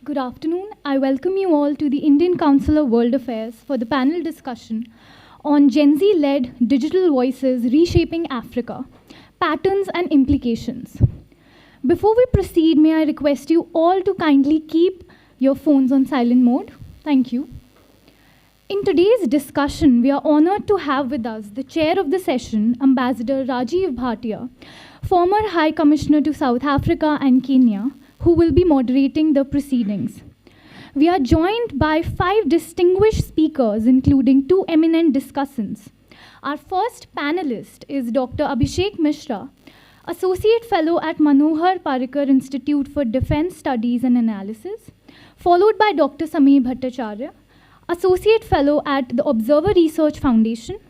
Good afternoon. I welcome you all to the Indian Council of World Affairs for the panel discussion on Gen Z-led digital voices reshaping Africa, patterns and implications. Before we proceed, may I request you all to kindly keep your phones on silent mode. Thank you. In today's discussion, we are honored to have with us the chair of the session, Ambassador Rajiv Bhatia, former High Commissioner to South Africa and Kenya, who will be moderating the proceedings. We are joined by 5 distinguished speakers, including 2 eminent discussants. Our first panelist is Dr. Abhishek Mishra, Associate Fellow at Manohar Parrikar Institute for Defense Studies and Analysis, followed by Dr. Samir Bhattacharya, Associate Fellow at the Observer Research Foundation.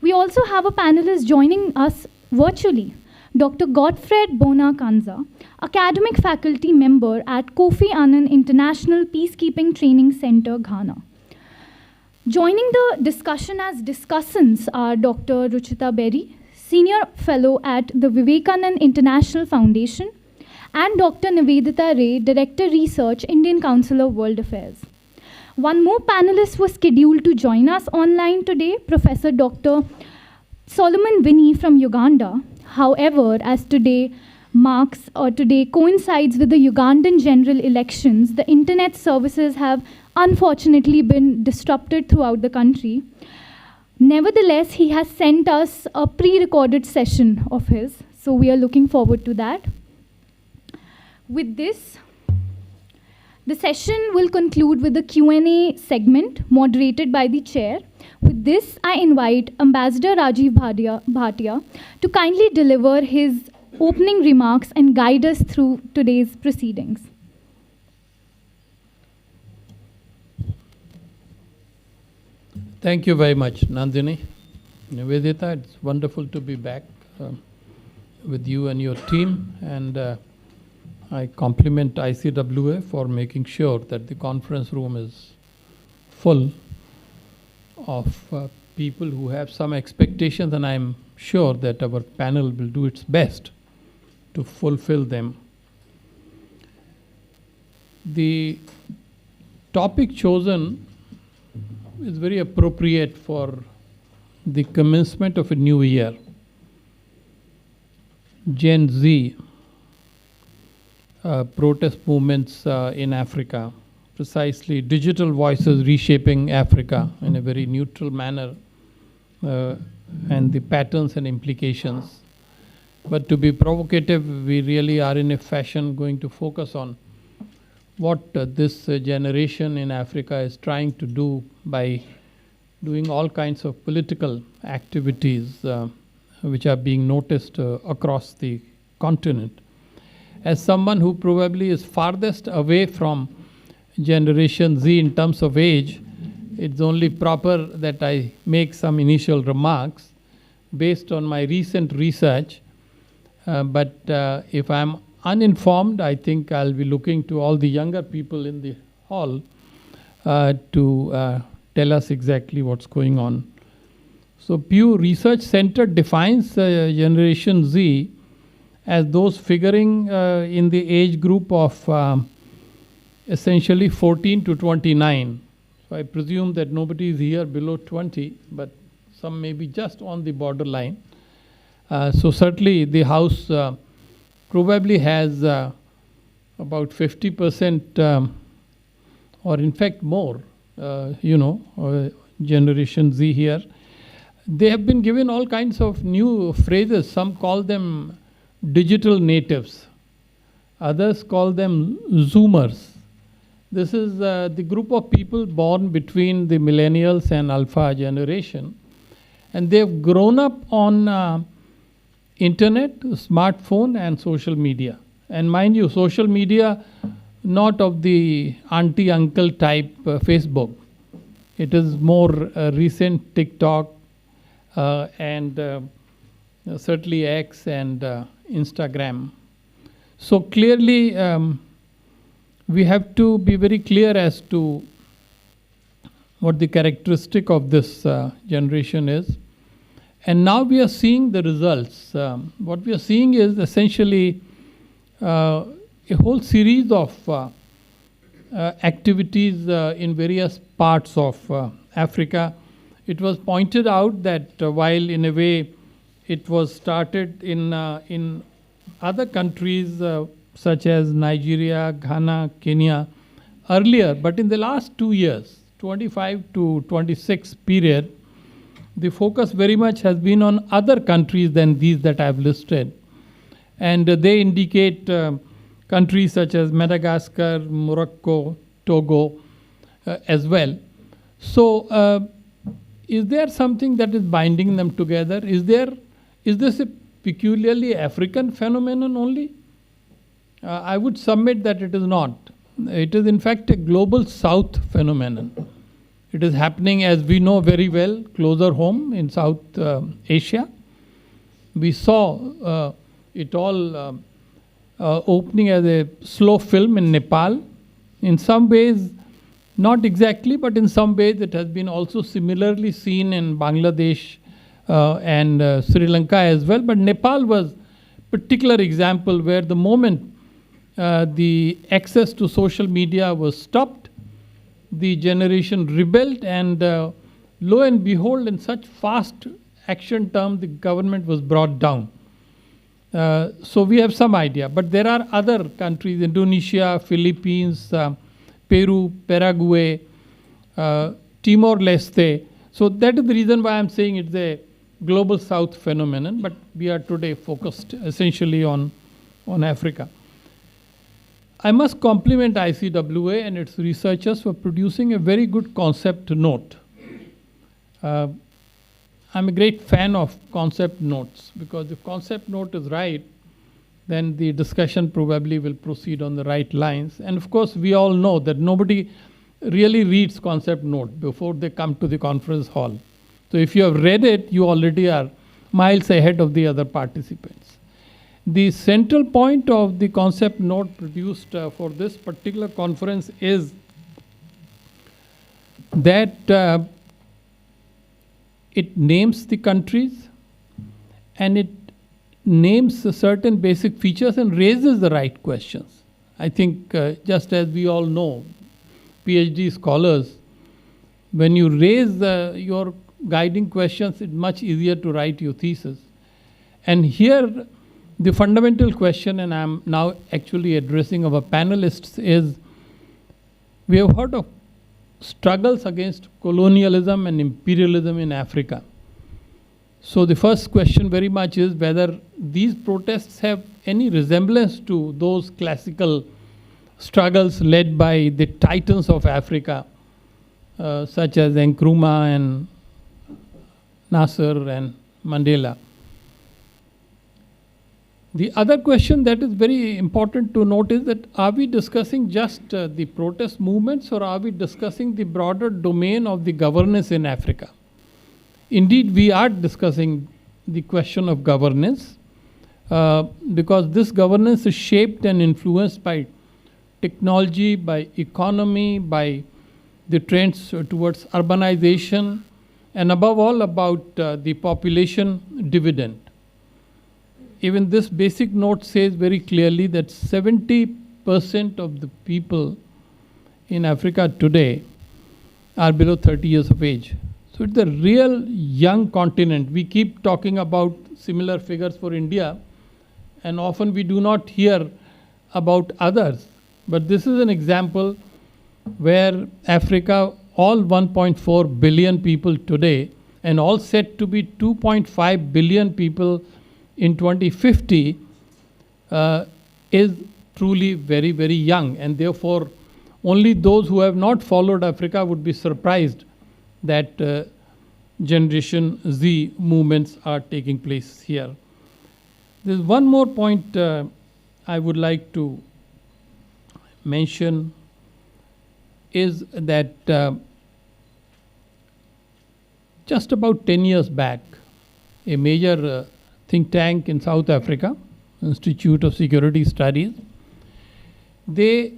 We also have a panelist joining us virtually, Dr. Godfred Bonnah Nkansah, academic faculty member at Kofi Annan International Peacekeeping Training Center, Ghana. Joining the discussion as discussants are Dr. Ruchita Beri, Senior Fellow at the Vivekananda International Foundation, and Dr. Nivedita Ray, Director Research, Indian Council of World Affairs. One more panelist was scheduled to join us online today, Professor Dr. Solomon Winyi from Uganda. However, as today coincides with the Ugandan general elections, the internet services have unfortunately been disrupted throughout the country. Nevertheless, he has sent us a pre-recorded session of his, so we are looking forward to that. With this, the session will conclude with a Q&A segment moderated by the chair. With this, I invite Ambassador Rajiv Bhatia to kindly deliver his opening remarks and guide us through today's proceedings. Thank you very much, Nandini. Nivedita, it's wonderful to be back with you and your team, and I compliment ICWA for making sure that the conference room is full of people who have some expectations, and I'm sure that our panel will do its best to fulfill them. The topic chosen is very appropriate for the commencement of a new year. Gen Z, protest movements in Africa, precisely digital voices reshaping Africa in a very neutral manner, and the patterns and implications. But to be provocative, we really are in a fashion going to focus on what this generation in Africa is trying to do by doing all kinds of political activities which are being noticed across the continent. As someone who probably is farthest away from Generation Z in terms of age, it's only proper that I make some initial remarks based on my recent research. But if I'm uninformed, I think I'll be looking to all the younger people in the hall to tell us exactly what's going on. So Pew Research Center defines Generation Z as those figuring in the age group of essentially 14 to 29. So I presume that nobody is here below 20, but some may be just on the borderline. So certainly the House probably has about 50% or in fact more, Generation Z here. They have been given all kinds of new phrases. Some call them digital natives. Others call them Zoomers. This is the group of people born between the millennials and alpha generation. And they've grown up on internet, smartphone and social media. And mind you, social media, not of the auntie uncle type Facebook. It is more recent TikTok and certainly X and Instagram. So clearly we have to be very clear as to what the characteristic of this generation is. And now we are seeing the results. What we are seeing is essentially a whole series of activities in various parts of Africa. It was pointed out that while in a way it was started in other countries such as Nigeria, Ghana, Kenya earlier, but in the last 2 years, 25 to 26 period, the focus very much has been on other countries than these that I've listed. And they indicate countries such as Madagascar, Morocco, Togo as well. So is there something that is binding them together? Is this a peculiarly African phenomenon only? I would submit that it is not. It is in fact a global South phenomenon. It is happening, as we know very well, closer home in South Asia. We saw it all opening as a slow film in Nepal. In some ways, not exactly, but in some ways it has been also similarly seen in Bangladesh and Sri Lanka as well. But Nepal was a particular example where the moment the access to social media was stopped, the generation rebelled, and lo and behold, in such fast action term, the government was brought down. So we have some idea. But there are other countries, Indonesia, Philippines, Peru, Paraguay, Timor-Leste. So that is the reason why I'm saying it's a global South phenomenon, but we are today focused essentially on Africa. I must compliment ICWA and its researchers for producing a very good concept note. I'm a great fan of concept notes, because if concept note is right, then the discussion probably will proceed on the right lines. And of course, we all know that nobody really reads concept note before they come to the conference hall. So if you have read it, you already are miles ahead of the other participants. The central point of the concept note produced for this particular conference is that it names the countries and it names certain basic features and raises the right questions. I think just as we all know, PhD scholars, when you raise your guiding questions, it's much easier to write your thesis. And here, the fundamental question, and I'm now actually addressing our panelists, is we have heard of struggles against colonialism and imperialism in Africa. So the first question very much is whether these protests have any resemblance to those classical struggles led by the titans of Africa, such as Nkrumah and Nasser and Mandela. The other question that is very important to note is that are we discussing just the protest movements, or are we discussing the broader domain of the governance in Africa? Indeed, we are discussing the question of governance because this governance is shaped and influenced by technology, by economy, by the trends towards urbanization, and above all about the population dividend. Even this basic note says very clearly that 70% of the people in Africa today are below 30 years of age. So it's a real young continent. We keep talking about similar figures for India, and often we do not hear about others. But this is an example where Africa, all 1.4 billion people today, and all set to be 2.5 billion people in 2050, is truly very, very young. And therefore, only those who have not followed Africa would be surprised that Generation Z movements are taking place here. There's one more point I would like to mention is that just about 10 years back, a major think tank in South Africa, Institute of Security Studies, they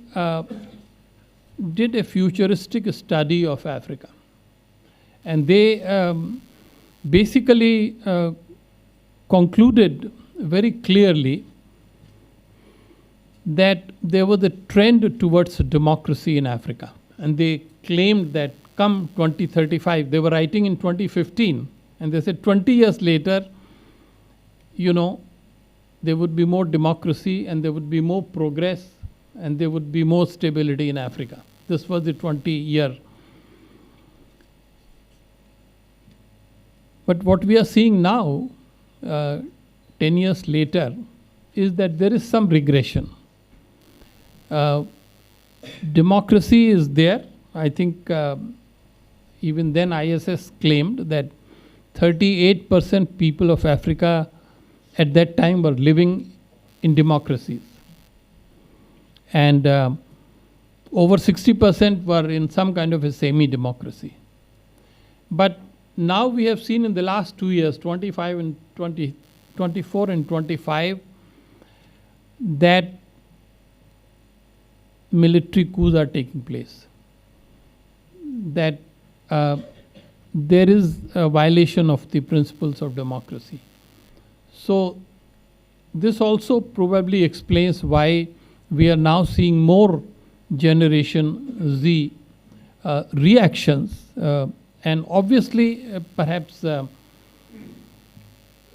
did a futuristic study of Africa. And they basically concluded very clearly that there was a trend towards democracy in Africa. And they claimed that come 2035, they were writing in 2015, and they said 20 years later, there would be more democracy and there would be more progress and there would be more stability in Africa. This was the 20-year. But what we are seeing now, 10 years later, is that there is some regression. Democracy is there. I think even then ISS claimed that 38% people of Africa at that time were living in democracies. And over 60% were in some kind of a semi-democracy. But now we have seen in the last 2 years, 24 and 25, that military coups are taking place. That there is a violation of the principles of democracy. So this also probably explains why we are now seeing more Generation Z reactions. And obviously, perhaps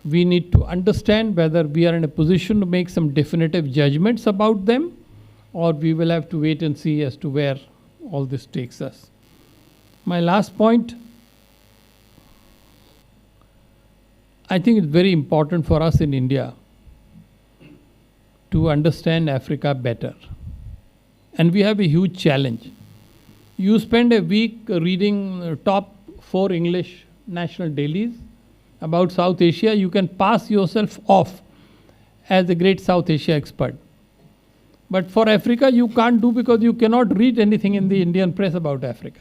we need to understand whether we are in a position to make some definitive judgments about them, or we will have to wait and see as to where all this takes us. My last point, I think it's very important for us in India to understand Africa better. And we have a huge challenge. You spend a week reading top 4 English national dailies about South Asia, you can pass yourself off as a great South Asia expert. But for Africa, you can't do, because you cannot read anything in the Indian press about Africa.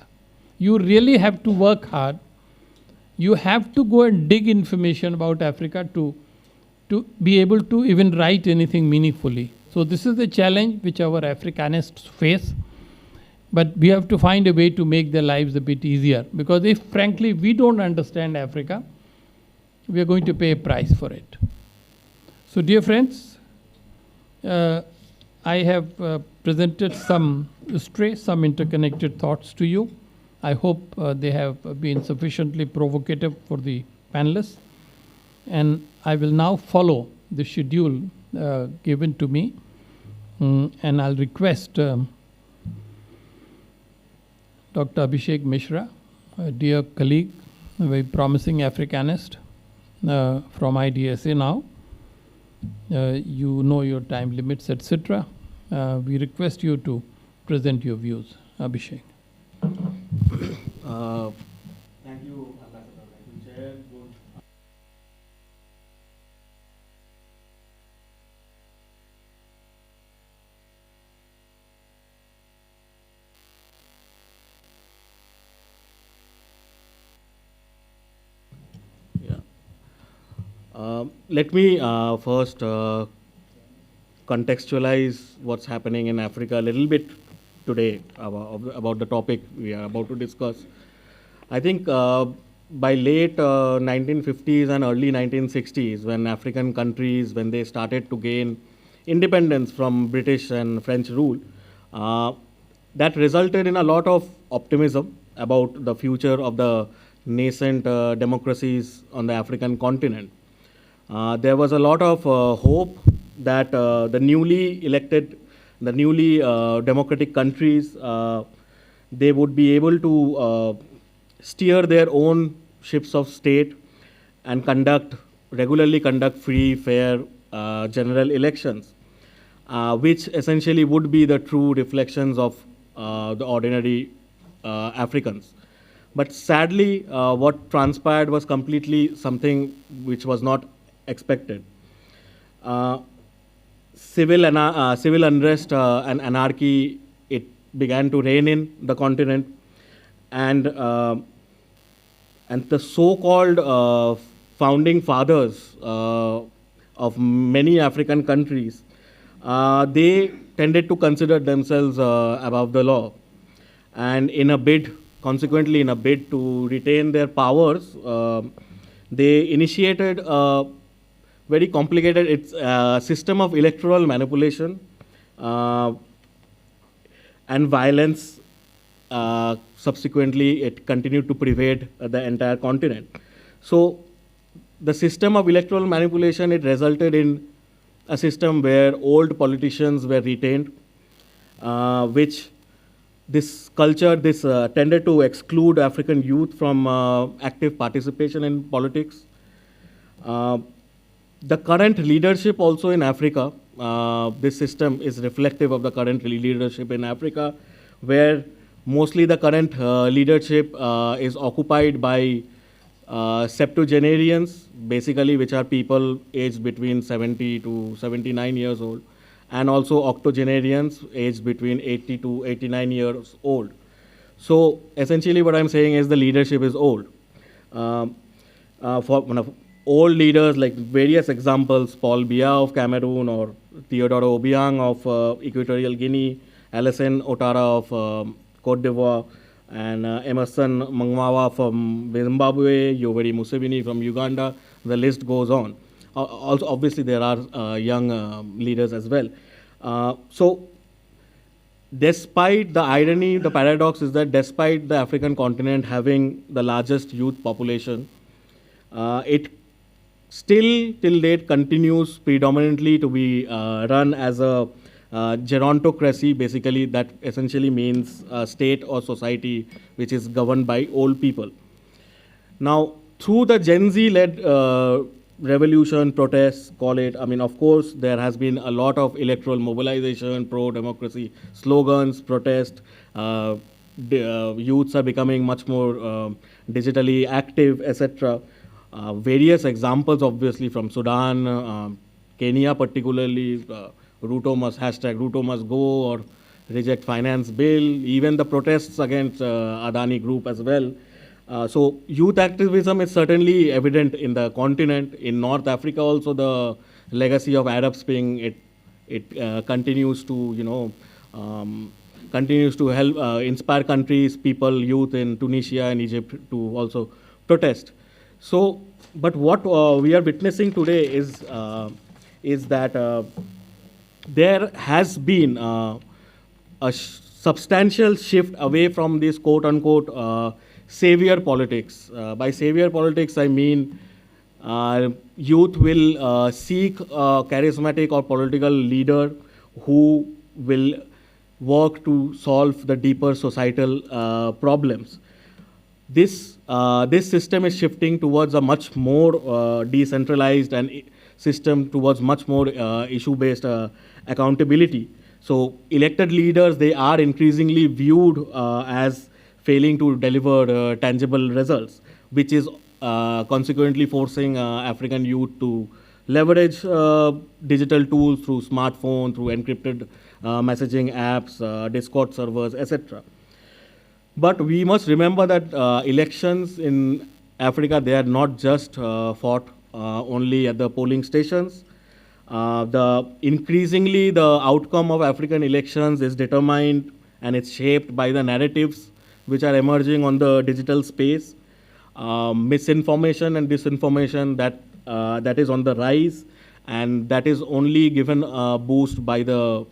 You really have to work hard. You have to go and dig information about Africa to be able to even write anything meaningfully. So this is the challenge which our Africanists face. But we have to find a way to make their lives a bit easier. Because if, frankly, we don't understand Africa, we are going to pay a price for it. So, dear friends, I have presented some interconnected thoughts to you. I hope they have been sufficiently provocative for the panelists. And I will now follow the schedule given to me. And I'll request Dr. Abhishek Mishra, a dear colleague, a very promising Africanist from IDSA now. You know your time limits, etc. We request you to present your views. Abhishek. Thank you, Ambassador. Thank you, Chair. Let me first contextualize what's happening in Africa a little bit today about the topic we are about to discuss. I think by late 1950s and early 1960s, when African countries, when they started to gain independence from British and French rule, that resulted in a lot of optimism about the future of the nascent democracies on the African continent. There was a lot of hope that the newly democratic countries, they would be able to steer their own ships of state and regularly conduct free, fair general elections, which essentially would be the true reflections of the ordinary Africans. But sadly, what transpired was completely something which was not expected. Civil unrest and anarchy, it began to reign in the continent, and the so-called founding fathers of many African countries, they tended to consider themselves above the law, and consequently in a bid to retain their powers, they initiated a very complicated system of electoral manipulation, uh, and violence subsequently it continued to pervade the entire continent. So the system of electoral manipulation, it resulted in a system where old politicians were retained, which this culture, this tended to exclude African youth from active participation in politics. The current leadership also in Africa, this system is reflective of the current leadership in Africa, where mostly the current leadership is occupied by septuagenarians, basically, which are people aged between 70 to 79 years old, and also octogenarians aged between 80 to 89 years old. So essentially what I'm saying is the leadership is old. For one of old leaders, like various examples, Paul Biya of Cameroon, or Theodore Obiang of Equatorial Guinea, Alassane Ouattara of Cote d'Ivoire, and Emerson Mnangagwa from Zimbabwe, Yoweri Museveni from Uganda. The list goes on. Also, obviously, there are young leaders as well. So, despite the irony, the paradox is that despite the African continent having the largest youth population, it still till date continues predominantly to be run as a gerontocracy. Basically, that essentially means a state or society which is governed by old people. Now, through the Gen Z-led revolution, protests, call it, I mean, of course, there has been a lot of electoral mobilization, pro-democracy slogans, protest. Youths are becoming much more digitally active, etc. Various examples, obviously, from Sudan, Kenya particularly, Ruto must go, or reject finance bill, even the protests against Adani Group as well. So youth activism is certainly evident in the continent. In North Africa also, the legacy of Arab Spring, it continues to, continues to help inspire countries, people, youth in Tunisia and Egypt to also protest. So, but what we are witnessing today is that there has been a substantial shift away from this quote-unquote savior politics. By savior politics, I mean youth will seek a charismatic or political leader who will work to solve the deeper societal problems. This system is shifting towards a much more decentralized and system, towards much more issue-based accountability. So elected leaders, they are increasingly viewed as failing to deliver tangible results, which is consequently forcing African youth to leverage digital tools through smartphone, through encrypted messaging apps, Discord servers, etc. But we must remember that elections in Africa, they are not just fought only at the polling stations. Increasingly, the outcome of African elections is determined and it's shaped by the narratives which are emerging on the digital space. Misinformation and disinformation that is on the rise, and that is only given a boost by the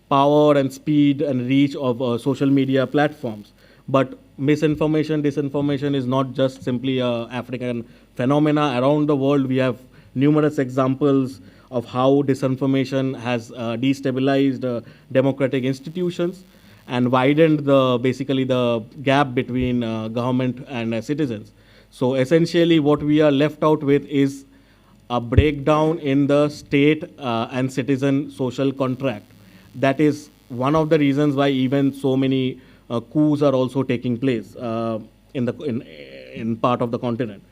power and speed and reach of social media platforms. But misinformation, disinformation is not just simply an African phenomena. Around the world, we have numerous examples of how disinformation has destabilized democratic institutions and widened basically the gap between government and citizens. So essentially what we are left out with is a breakdown in the state and citizen social contract. That is one of the reasons why even so many coups are also taking place in part of the continent.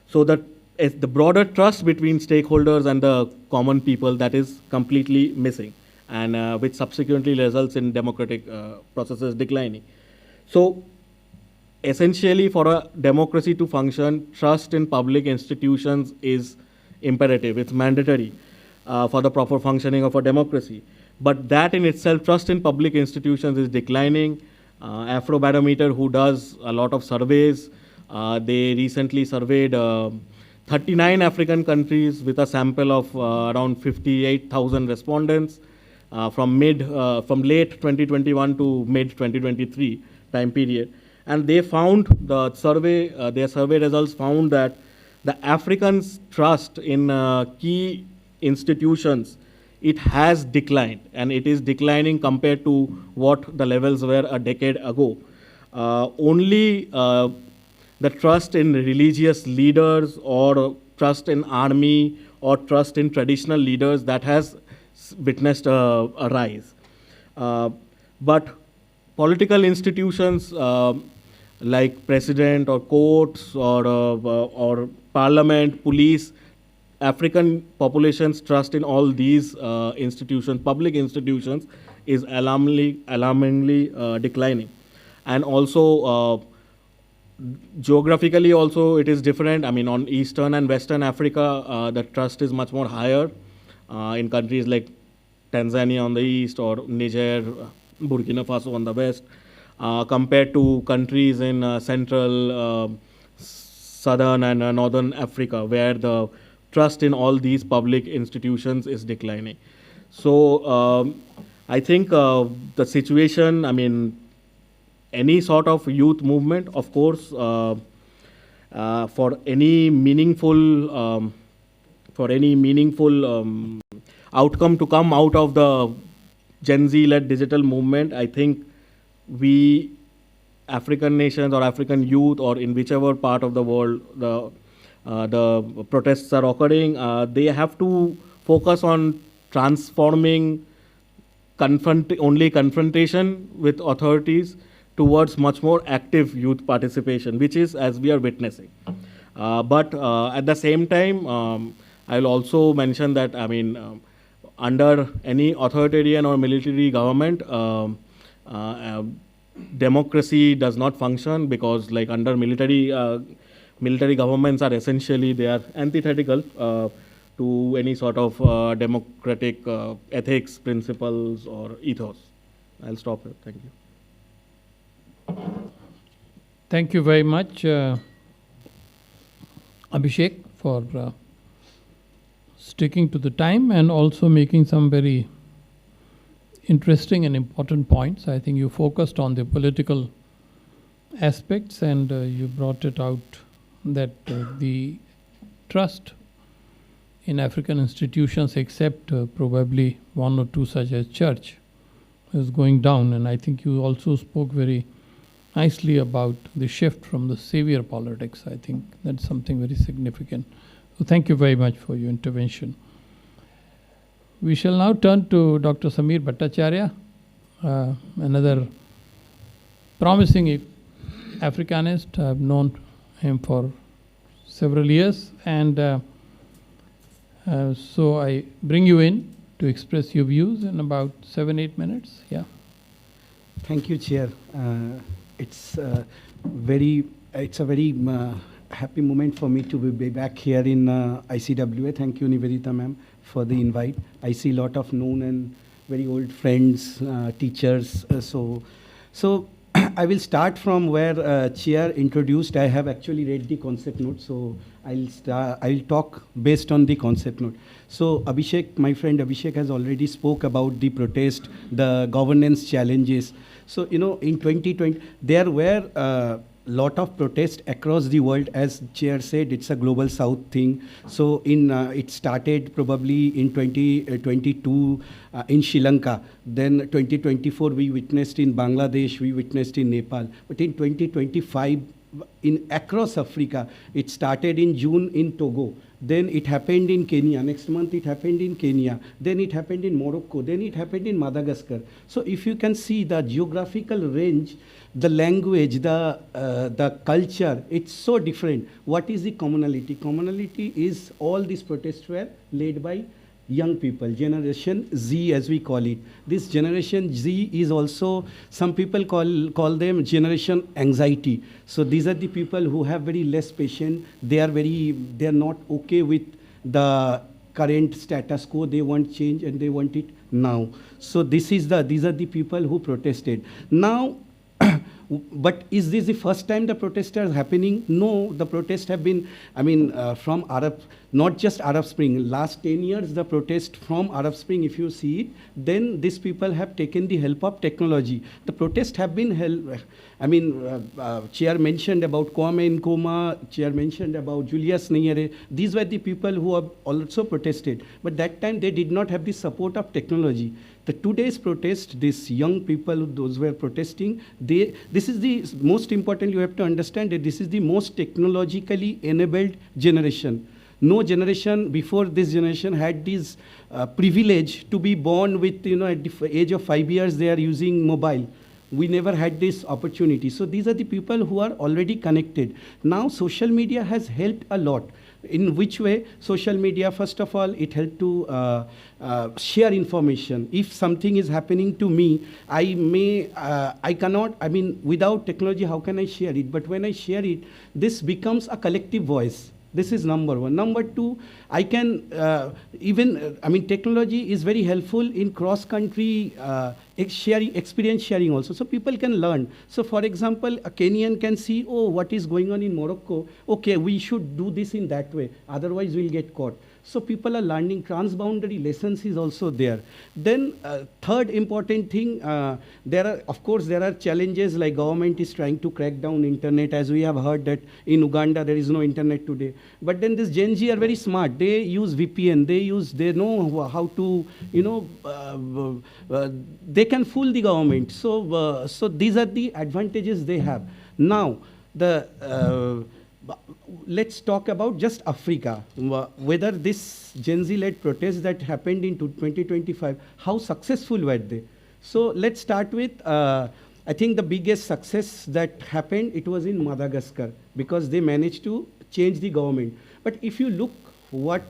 So that the broader trust between stakeholders and the common people, that is completely missing, and which subsequently results in democratic processes declining. So essentially, for a democracy to function, trust in public institutions is imperative. It's mandatory for the proper functioning of a democracy. But that in itself, trust in public institutions is declining. Afrobarometer, who does a lot of surveys, they recently surveyed 39 African countries with a sample of around 58,000 respondents. from late 2021 to mid 2023 time period, and they found their survey results found that the Africans' trust in key institutions, it has declined, and it is declining compared to what the levels were a decade ago. Only the trust in religious leaders or trust in army or trust in traditional leaders that has witnessed a rise. But political institutions like president or courts or parliament, police, African population's trust in all these institutions, public institutions, is alarmingly declining. And also, geographically also it is different. I mean, on Eastern and Western Africa, the trust is much more higher in countries like Tanzania on the east or Niger, Burkina Faso on the west, compared to countries in Central, Southern and Northern Africa, where the trust in all these public institutions is declining. So I think the situation, I mean, any sort of youth movement, of course, for any meaningful outcome to come out of the Gen Z-led digital movement, I think we African nations or African youth, or in whichever part of the world the protests are occurring, they have to focus on transforming only confrontation with authorities towards much more active youth participation, which is as we are witnessing. But at the same time, I'll also mention that, I mean, under any authoritarian or military government, democracy does not function, because like under military governments are essentially, they are antithetical to any sort of democratic ethics, principles or ethos. I'll stop here. Thank you. Thank you very much, Abhishek, for sticking to the time and also making some very interesting and important points. I think you focused on the political aspects, and you brought it out that the trust in African institutions, except probably one or two such as church, is going down. And I think you also spoke very nicely about the shift from the savior politics. I think that's something very significant. So thank you very much for your intervention. We shall now turn to Dr. Samir Bhattacharya, another promising Africanist. I've known him for several years, and so I bring you in to express your views in about 7-8 minutes. Yeah. Thank you, Chair. It's a very happy moment for me to be back here in ICWA. Thank you, Nivedita ma'am, for the invite. I see a lot of known and very old friends, teachers. So I will start from where Chair introduced. I have actually read the concept note, so I'll talk based on the concept note. So Abhishek, my friend Abhishek, has already spoke about the protest, the governance challenges. So, you know, in 2020, there were lot of protests across the world. As Chair said, it's a global South thing. So it started probably in 2022 in Sri Lanka. Then 2024 we witnessed in Bangladesh, we witnessed in Nepal. But in 2025 across Africa, it started in June in Togo. Then it happened in Kenya. Next month it happened in Kenya. Then it happened in Morocco. Then it happened in Madagascar. So if you can see the geographical range, the language, the culture, it's so different. What is the commonality? Commonality is all these protests were led by young people, Generation Z as we call it. This Generation Z is also, some people call them Generation Anxiety. So these are the people who have very less patience. They are not okay with the current status quo. They want change and they want it now. So these are the people who protested. Now, but is this the first time the protests are happening? No, the protests have been, from Arab, not just Arab Spring. Last 10 years, the protest from Arab Spring, if you see it, then these people have taken the help of technology. The protests have been held. I mean, Chair mentioned about Kwame Nkrumah, Chair mentioned about Julius Nyerere. These were the people who have also protested. But that time, they did not have the support of technology. The today's protest, these young people, those who were protesting, this is the most important, you have to understand that this is the most technologically enabled generation. No generation before this generation had this privilege to be born with, at the age of 5 years, they are using mobile. We never had this opportunity. So these are the people who are already connected. Now social media has helped a lot. In which way? Social media, first of all, it helped to share information. If something is happening to me, I cannot, without technology, how can I share it? But when I share it, this becomes a collective voice. This is number one. Number two, I can technology is very helpful in cross-country experience sharing also. So people can learn. So for example, a Kenyan can see, oh, what is going on in Morocco? Okay, we should do this in that way. Otherwise, we'll get caught. So people are learning. Transboundary lessons is also there. Then third important thing, there are challenges like government is trying to crack down internet, as we have heard that in Uganda there is no internet today. But then this Gen Z are very smart. They use VPN. They know how to, they can fool the government. So these are the advantages they have. Now, let's talk about just Africa. Whether this Gen Z-led protests that happened in 2025, how successful were they? So let's start with, I think the biggest success that happened, it was in Madagascar, because they managed to change the government. But if you look what,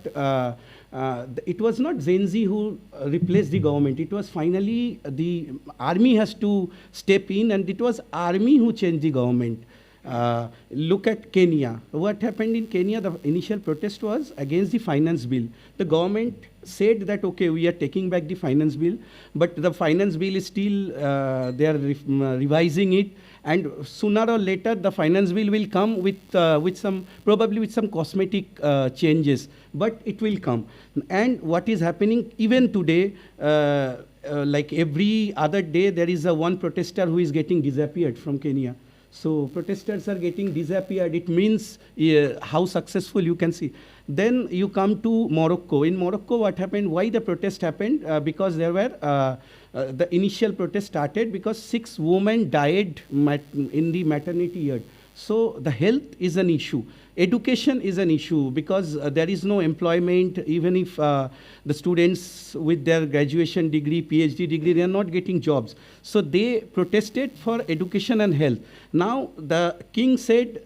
it was not Gen Z who replaced the government. It was finally the army has to step in, and it was army who changed the government. Look at Kenya. What happened in Kenya? The initial protest was against the finance bill. The government said that, okay, we are taking back the finance bill, but the finance bill is still, they are revising it, and sooner or later the finance bill will come with probably with some cosmetic changes, but it will come. And what is happening even today, like every other day, there is one protester who is getting disappeared from Kenya. So protesters are getting disappeared. It means how successful you can see. Then you come to Morocco. In Morocco, what happened? Why the protest happened? Because there were, the initial protest started because 6 women died in the maternity yard. So the health is an issue. Education is an issue because there is no employment. Even if the students with their graduation degree, PhD degree, they are not getting jobs. So they protested for education and health. Now the king said,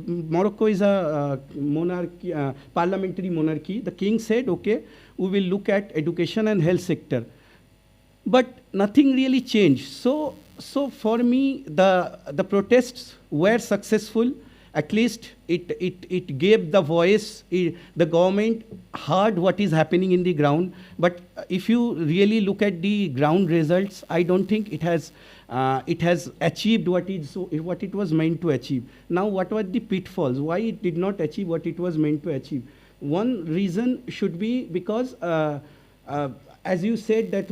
Morocco is a monarchy, parliamentary monarchy. The king said, okay, we will look at education and health sector. But nothing really changed. So for me, the protests were successful. At least it gave the voice. The government heard what is happening in the ground. But if you really look at the ground results, I don't think it has achieved what it was meant to achieve. Now, what were the pitfalls? Why it did not achieve what it was meant to achieve? One reason should be because, as you said, that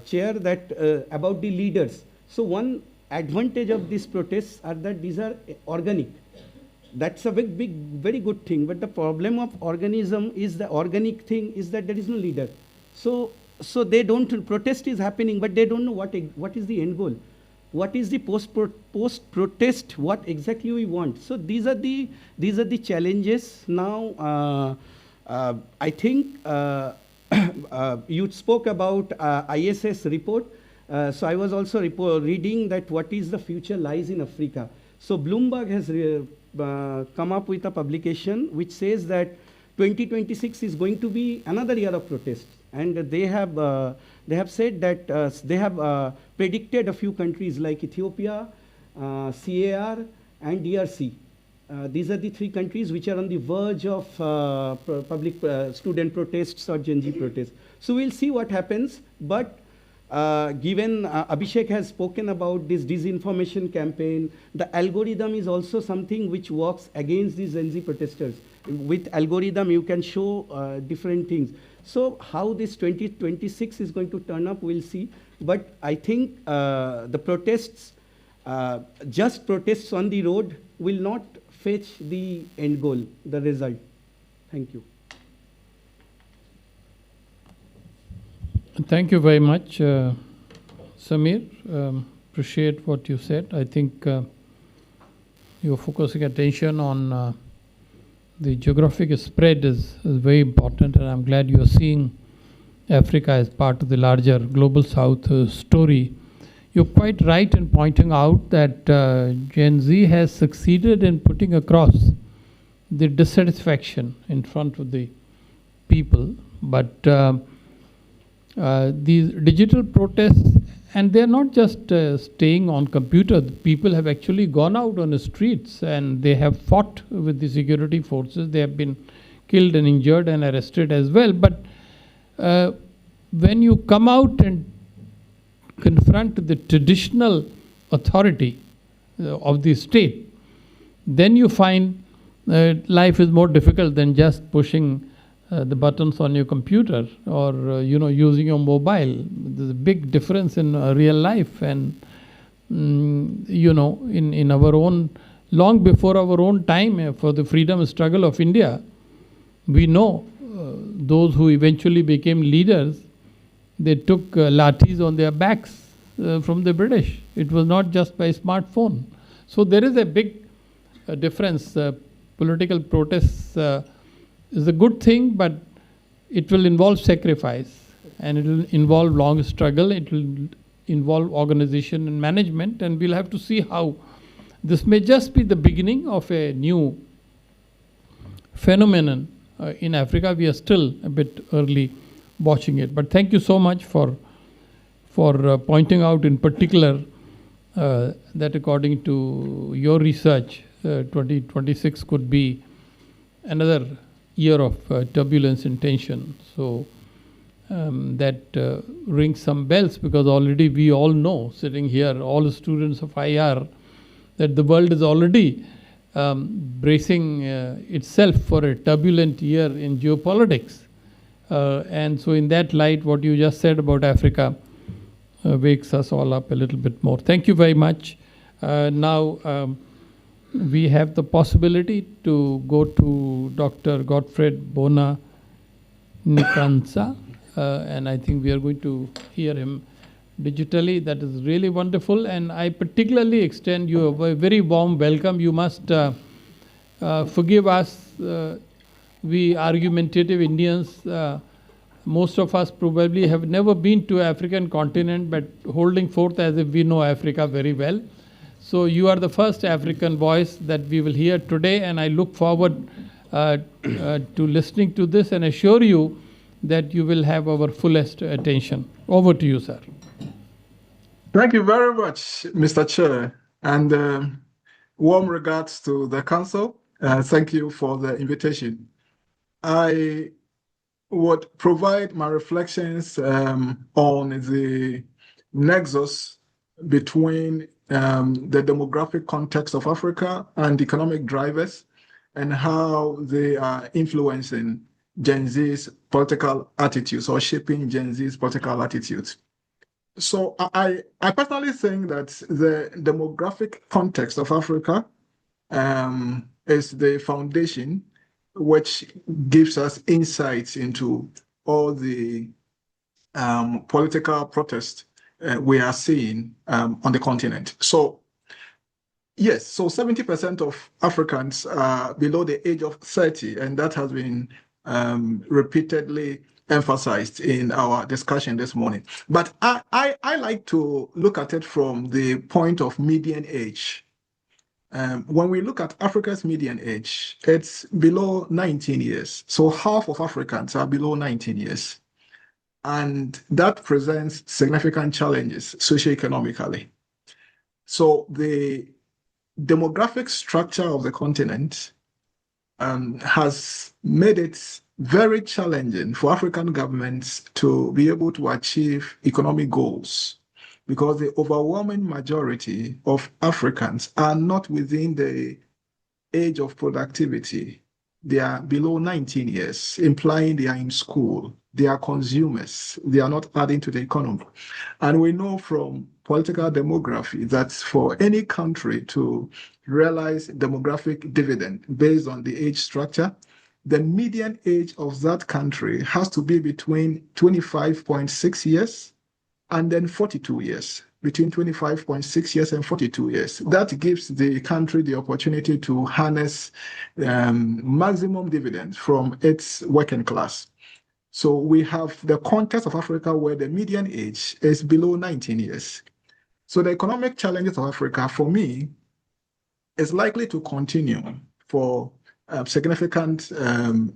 Chair, that about the leaders. So one advantage of these protests are that these are organic. That's a very good thing. But the problem of organism is the organic thing is that there is no leader. So they don't, protest is happening, but they don't know what is the end goal. What is the post-protest, what exactly we want. So these are the challenges. Now, I think you spoke about ISS report. So I was also reading that what is the future lies in Africa. So Bloomberg has come up with a publication which says that 2026 is going to be another year of protest. And they have said that they have predicted a few countries like Ethiopia, CAR, and DRC. These are the 3 countries which are on the verge of public student protests or Gen Z protests. So we'll see what happens. But given Abhishek has spoken about this disinformation campaign, the algorithm is also something which works against these Gen Z protesters. With algorithm, you can show different things. So how this 2026 is going to turn up, we'll see. But I think the protests, just protests on the road will not fetch the end goal, the result. Thank you. Thank you very much, Samir. Appreciate what you said. I think you're focusing attention on the geographic spread is very important, and I'm glad you're seeing Africa as part of the larger global South story. You're quite right in pointing out that Gen Z has succeeded in putting across the dissatisfaction in front of the people, but these digital protests, and they're not just staying on computer. The people have actually gone out on the streets and they have fought with the security forces. They have been killed and injured and arrested as well. But when you come out and confront the traditional authority of the state, then you find life is more difficult than just pushing the buttons on your computer or using your mobile. There's a big difference in real life, and in our own, long before our own time, for the freedom struggle of India, we know those who eventually became leaders, they took lathis on their backs from the British. It was not just by smartphone. So there is a big difference. Political protests is a good thing, but it will involve sacrifice, and it will involve long struggle. It will involve organization and management, and we'll have to see how this may just be the beginning of a new phenomenon in Africa. We are still a bit early watching it, but thank you so much for pointing out in particular that according to your research, 2026 could be another year of turbulence and tension. So that rings some bells, because already we all know, sitting here, all the students of IR, that the world is already bracing itself for a turbulent year in geopolitics. And so in that light, what you just said about Africa wakes us all up a little bit more. Thank you very much. Now, we have the possibility to go to Dr. Godfred Bonnah Nkansah, and I think we are going to hear him digitally. That is really wonderful, and I particularly extend you a very warm welcome. You must forgive us, we argumentative Indians. Most of us probably have never been to African continent, but holding forth as if we know Africa very well. So you are the first African voice that we will hear today, and I look forward to listening to this and assure you that you will have our fullest attention. Over to you, sir. Thank you very much, Mr. Chair, and warm regards to the Council. Thank you for the invitation. I would provide my reflections on the nexus between the demographic context of Africa and economic drivers, and how they are influencing Gen Z's political attitudes or shaping Gen Z's political attitudes. So I personally think that the demographic context of Africa is the foundation which gives us insights into all the political protests we are seeing on the continent. So yes, so 70% of Africans are below the age of 30, and that has been repeatedly emphasized in our discussion this morning. But I like to look at it from the point of median age. When we look at Africa's median age, it's below 19 years. So half of Africans are below 19 years. And that presents significant challenges socioeconomically. So the demographic structure of the continent has made it very challenging for African governments to be able to achieve economic goals, because the overwhelming majority of Africans are not within the age of productivity. They are below 19 years, implying they are in school. They are consumers. They are not adding to the economy. And we know from political demography that for any country to realize demographic dividend based on the age structure, the median age of that country has to be between 25.6 years and then 42 years, between 25.6 years and 42 years. That gives the country the opportunity to harness maximum dividends from its working class. So we have the context of Africa where the median age is below 19 years. So the economic challenges of Africa, for me, is likely to continue for significant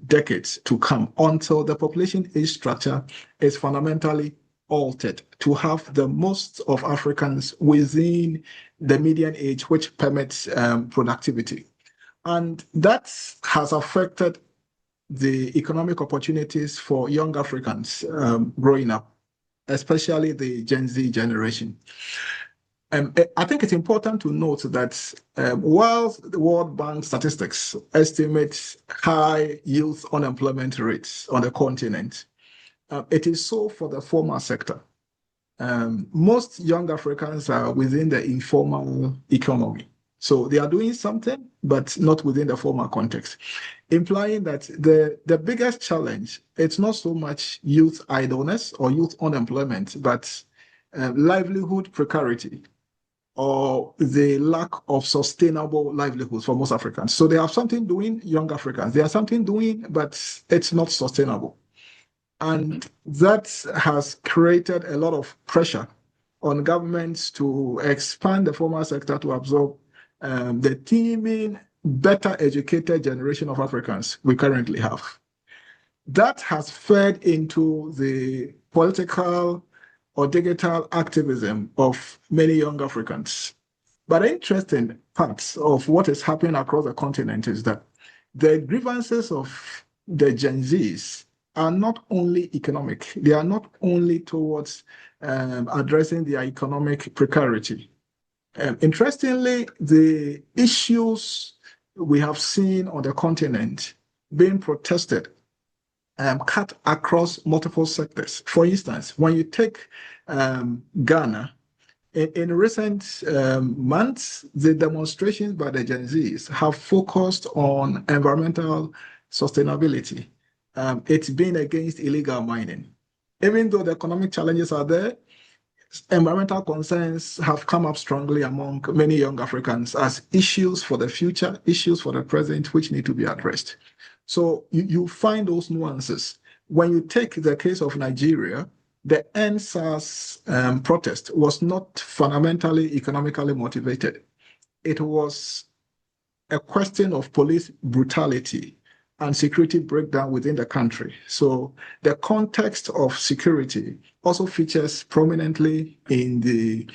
decades to come until the population age structure is fundamentally altered to have the most of Africans within the median age, which permits productivity. And that has affected the economic opportunities for young Africans growing up, especially the Gen Z generation. I think it's important to note that while the World Bank statistics estimate high youth unemployment rates on the continent, it is so for the formal sector. Most young Africans are within the informal economy. So they are doing something, but not within the formal context, implying that the biggest challenge, it's not so much youth idleness or youth unemployment, but livelihood precarity or the lack of sustainable livelihoods for most Africans. So they have something doing, young Africans. They have something doing, but it's not sustainable. And that has created a lot of pressure on governments to expand the formal sector to absorb the teeming, better educated generation of Africans we currently have. That has fed into the political or digital activism of many young Africans. But the interesting part of what is happening across the continent is that the grievances of the Gen Zs are not only economic, they are not only towards addressing their economic precarity. Interestingly, the issues we have seen on the continent being protested cut across multiple sectors. For instance, when you take Ghana, in recent months, the demonstrations by the Gen Zs have focused on environmental sustainability. It's been against illegal mining. Even though the economic challenges are there, environmental concerns have come up strongly among many young Africans as issues for the future, issues for the present, which need to be addressed. So you find those nuances. When you take the case of Nigeria, the NSAS protest was not fundamentally economically motivated. It was a question of police brutality and security breakdown within the country. So the context of security also features prominently in the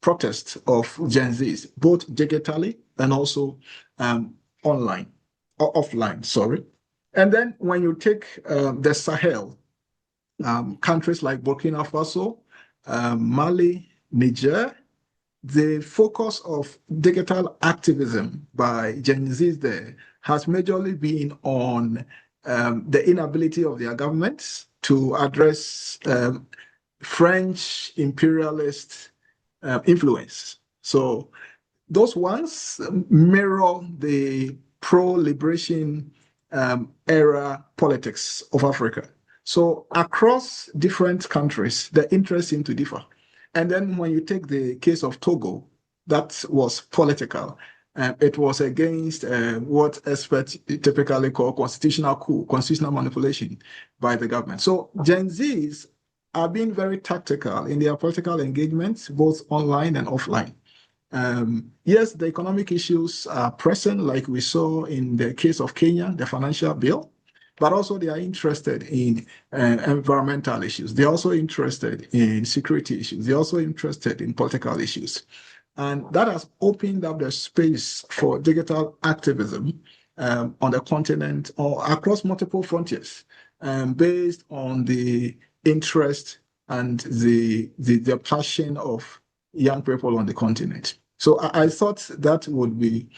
protest of Gen Zs, both digitally and also online, or offline, sorry. And then when you take the Sahel, countries like Burkina Faso, Mali, Niger, the focus of digital activism by Gen Zs there has majorly been on the inability of their governments to address French imperialist influence. So those ones mirror the pro-liberation era politics of Africa. So across different countries, the interests seem to differ. And then when you take the case of Togo, that was political. It was against what experts typically call constitutional coup, constitutional manipulation by the government. So Gen Zs are being very tactical in their political engagements, both online and offline. Yes, the economic issues are present, like we saw in the case of Kenya, the financial bill, but also they are interested in environmental issues. They're also interested in security issues. They're also interested in political issues. And that has opened up the space for digital activism on the continent or across multiple frontiers, based on the interest and the passion of young people on the continent. So I thought that would be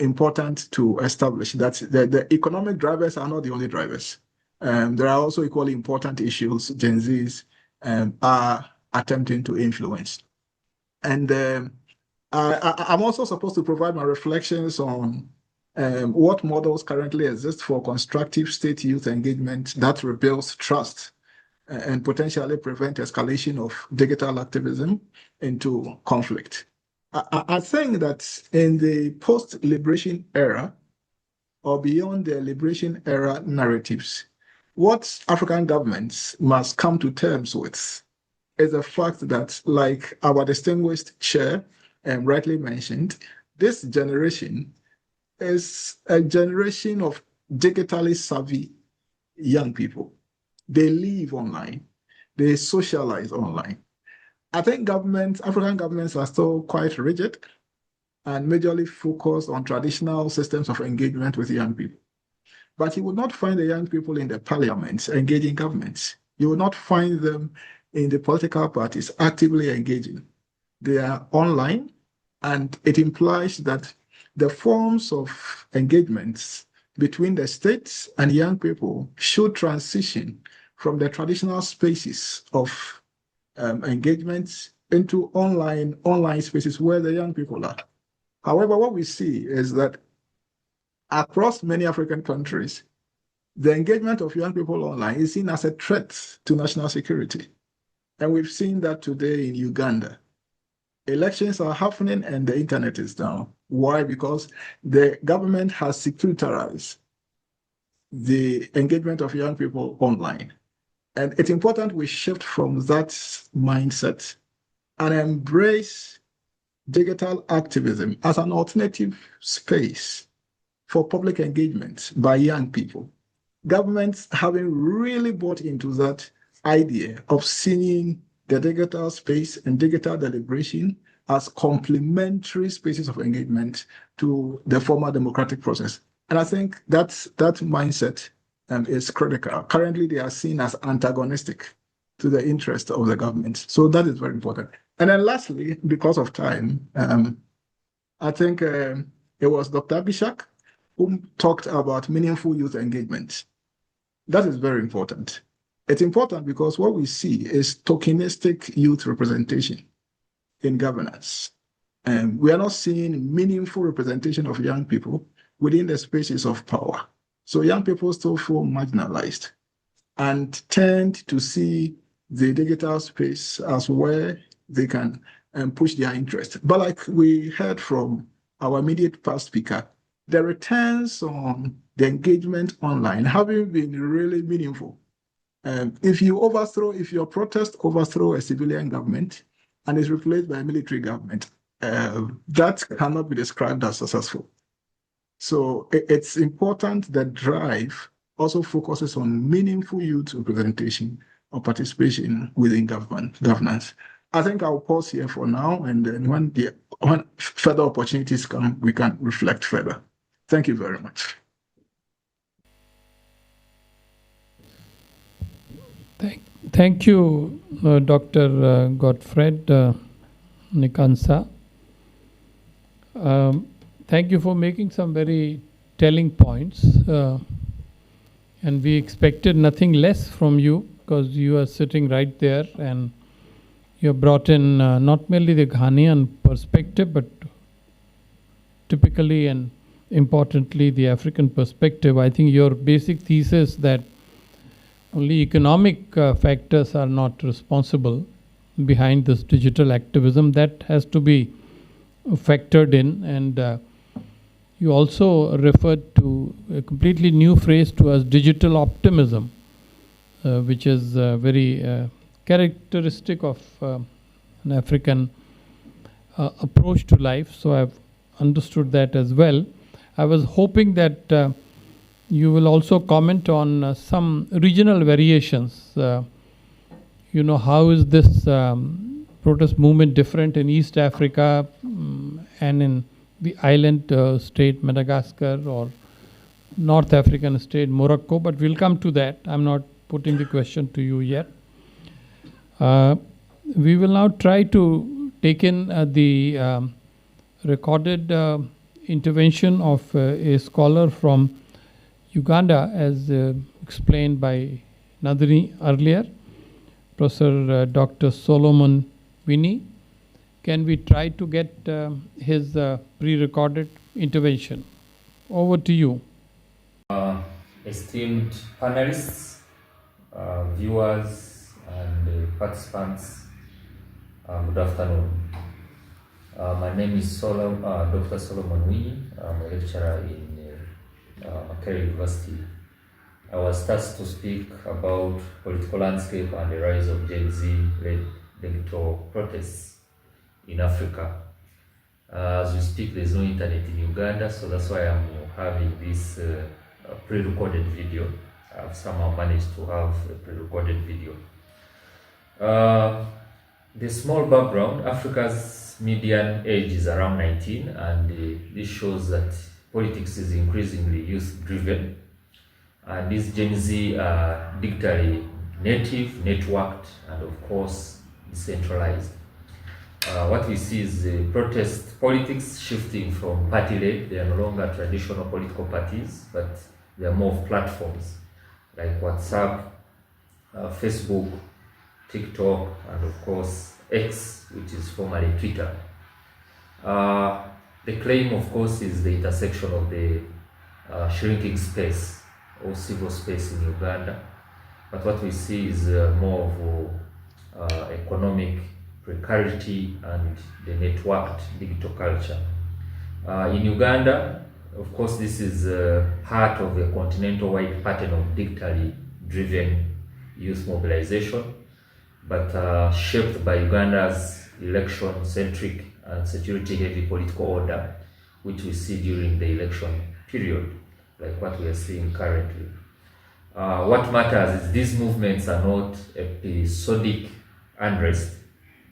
important to establish that the economic drivers are not the only drivers. There are also equally important issues Gen Zs are attempting to influence. And I'm also supposed to provide my reflections on what models currently exist for constructive state youth engagement that rebuilds trust and potentially prevent escalation of digital activism into conflict. I think that in the post-liberation era or beyond the liberation era narratives, what African governments must come to terms with is the fact that, like our distinguished chair rightly mentioned, this generation is a generation of digitally savvy young people. They live online, they socialize online. I think African governments are still quite rigid and majorly focused on traditional systems of engagement with young people. But you will not find the young people in the parliaments engaging governments. You will not find them in the political parties actively engaging. They are online, and it implies that the forms of engagements between the states and young people should transition from the traditional spaces of engagements into online spaces where the young people are. However, what we see is that across many African countries, the engagement of young people online is seen as a threat to national security. And we've seen that today in Uganda. Elections are happening and the internet is down. Why? Because the government has securitarized the engagement of young people online. And it's important we shift from that mindset and embrace digital activism as an alternative space for public engagement by young people. Governments having really bought into that idea of seeing the digital space and digital deliberation as complementary spaces of engagement to the former democratic process. And I think that mindset is critical. Currently, they are seen as antagonistic to the interest of the government. So that is very important. And then lastly, because of time, I think it was Dr. Abhishek who talked about meaningful youth engagement. That is very important. It's important because what we see is tokenistic youth representation in governance. We are not seeing meaningful representation of young people within the spaces of power. So young people still feel marginalized and tend to see the digital space as where they can push their interest. But like we heard from our immediate past speaker, the returns on the engagement online having been really meaningful. If your protest overthrow a civilian government and is replaced by a military government, that cannot be described as successful. So it's important that drive also focuses on meaningful youth representation or participation within governance. I think I'll pause here for now, and then when further opportunities come, we can reflect further. Thank you very much. Thank you, Dr. Godfred Nkansah. Thank you for making some very telling points. And we expected nothing less from you because you are sitting right there and you have brought in not merely the Ghanaian perspective, but typically and importantly the African perspective. I think your basic thesis that only economic factors are not responsible behind this digital activism, that has to be factored in. And you also referred to a completely new phrase to us, digital optimism, which is very characteristic of an African approach to life. So I've understood that as well. I was hoping that you will also comment on some regional variations. How is this protest movement different in East Africa and in the island state Madagascar or North African state, Morocco, but we'll come to that. I'm not putting the question to you yet. We will now try to take in the recorded intervention of a scholar from Uganda, as explained by Nadini earlier, Professor Dr. Solomon Winyi. Can we try to get his pre-recorded intervention? Over to you. Esteemed panelists, viewers, and participants, good afternoon. My name is Dr. Solomon Winyi. I'm a lecturer in Makerere University. I was tasked to speak about political landscape and the rise of Gen Z-led digital protests in Africa. As we speak, there's no internet in Uganda, so that's why I'm having this pre-recorded video. I've somehow managed to have a pre-recorded video. The small background: Africa's median age is around 19, and this shows that politics is increasingly youth-driven. And these Gen Z are digitally native, networked, and of course decentralized. What we see is protest politics shifting from party-led. They are no longer traditional political parties, but they are more of platforms like WhatsApp, Facebook, TikTok, and of course X, which is formerly Twitter. The claim, of course, is the intersection of the shrinking space or civil space in Uganda. But what we see is more of economic precarity and the networked digital culture. In Uganda, of course, this is part of a continental-wide pattern of digitally driven youth mobilization, but shaped by Uganda's election-centric and security-heavy political order, which we see during the election period, like what we are seeing currently. What matters is these movements are not episodic unrest.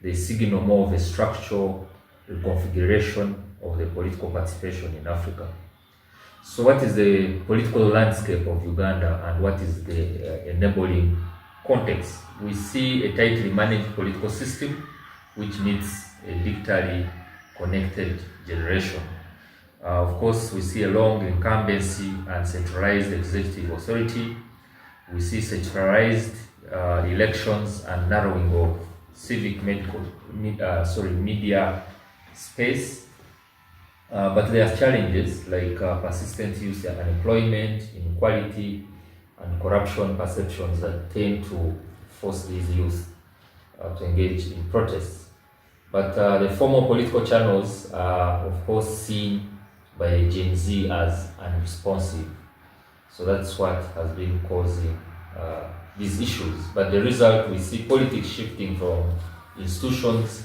They signal more of a structural reconfiguration of the political participation in Africa. So what is the political landscape of Uganda, and what is the enabling context? We see a tightly managed political system which needs a digitally connected generation. Of course, we see a long incumbency and centralized executive authority. We see centralized elections and narrowing of civic media space. But there are challenges like persistent youth unemployment, inequality, and corruption perceptions that tend to force these youth to engage in protests. But the formal political channels are, of course, seen by Gen Z as unresponsive. So that's what has been causing these issues. But the result, we see politics shifting from institutions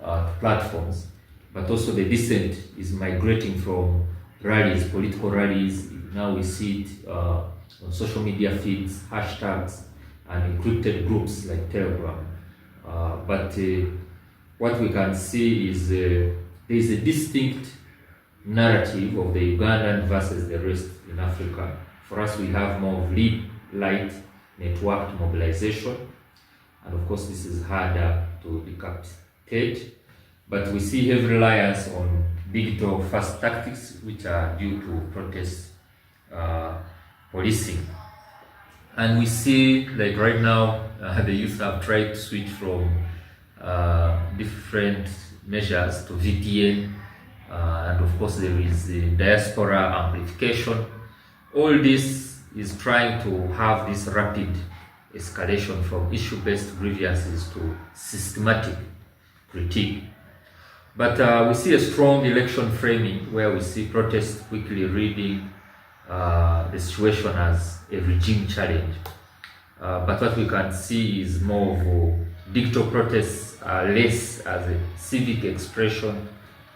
to platforms. But also the dissent is migrating from rallies, political rallies. Now we see it on social media feeds, hashtags, and encrypted groups like Telegram. But what we can see is there is a distinct narrative of the Ugandan versus the rest in Africa. For us, we have more of lead, light, networked mobilization. And of course, this is harder to decapitate. But we see heavy reliance on digital first tactics, which are due to protest policing. And we see, like right now, the youth have tried to switch from different measures to VPN. And of course, there is the diaspora amplification. All this is trying to have this rapid escalation from issue-based grievances to systematic critique. But we see a strong election framing where we see protests quickly reading the situation as a regime challenge. But what we can see is more of digital protests less as a civic expression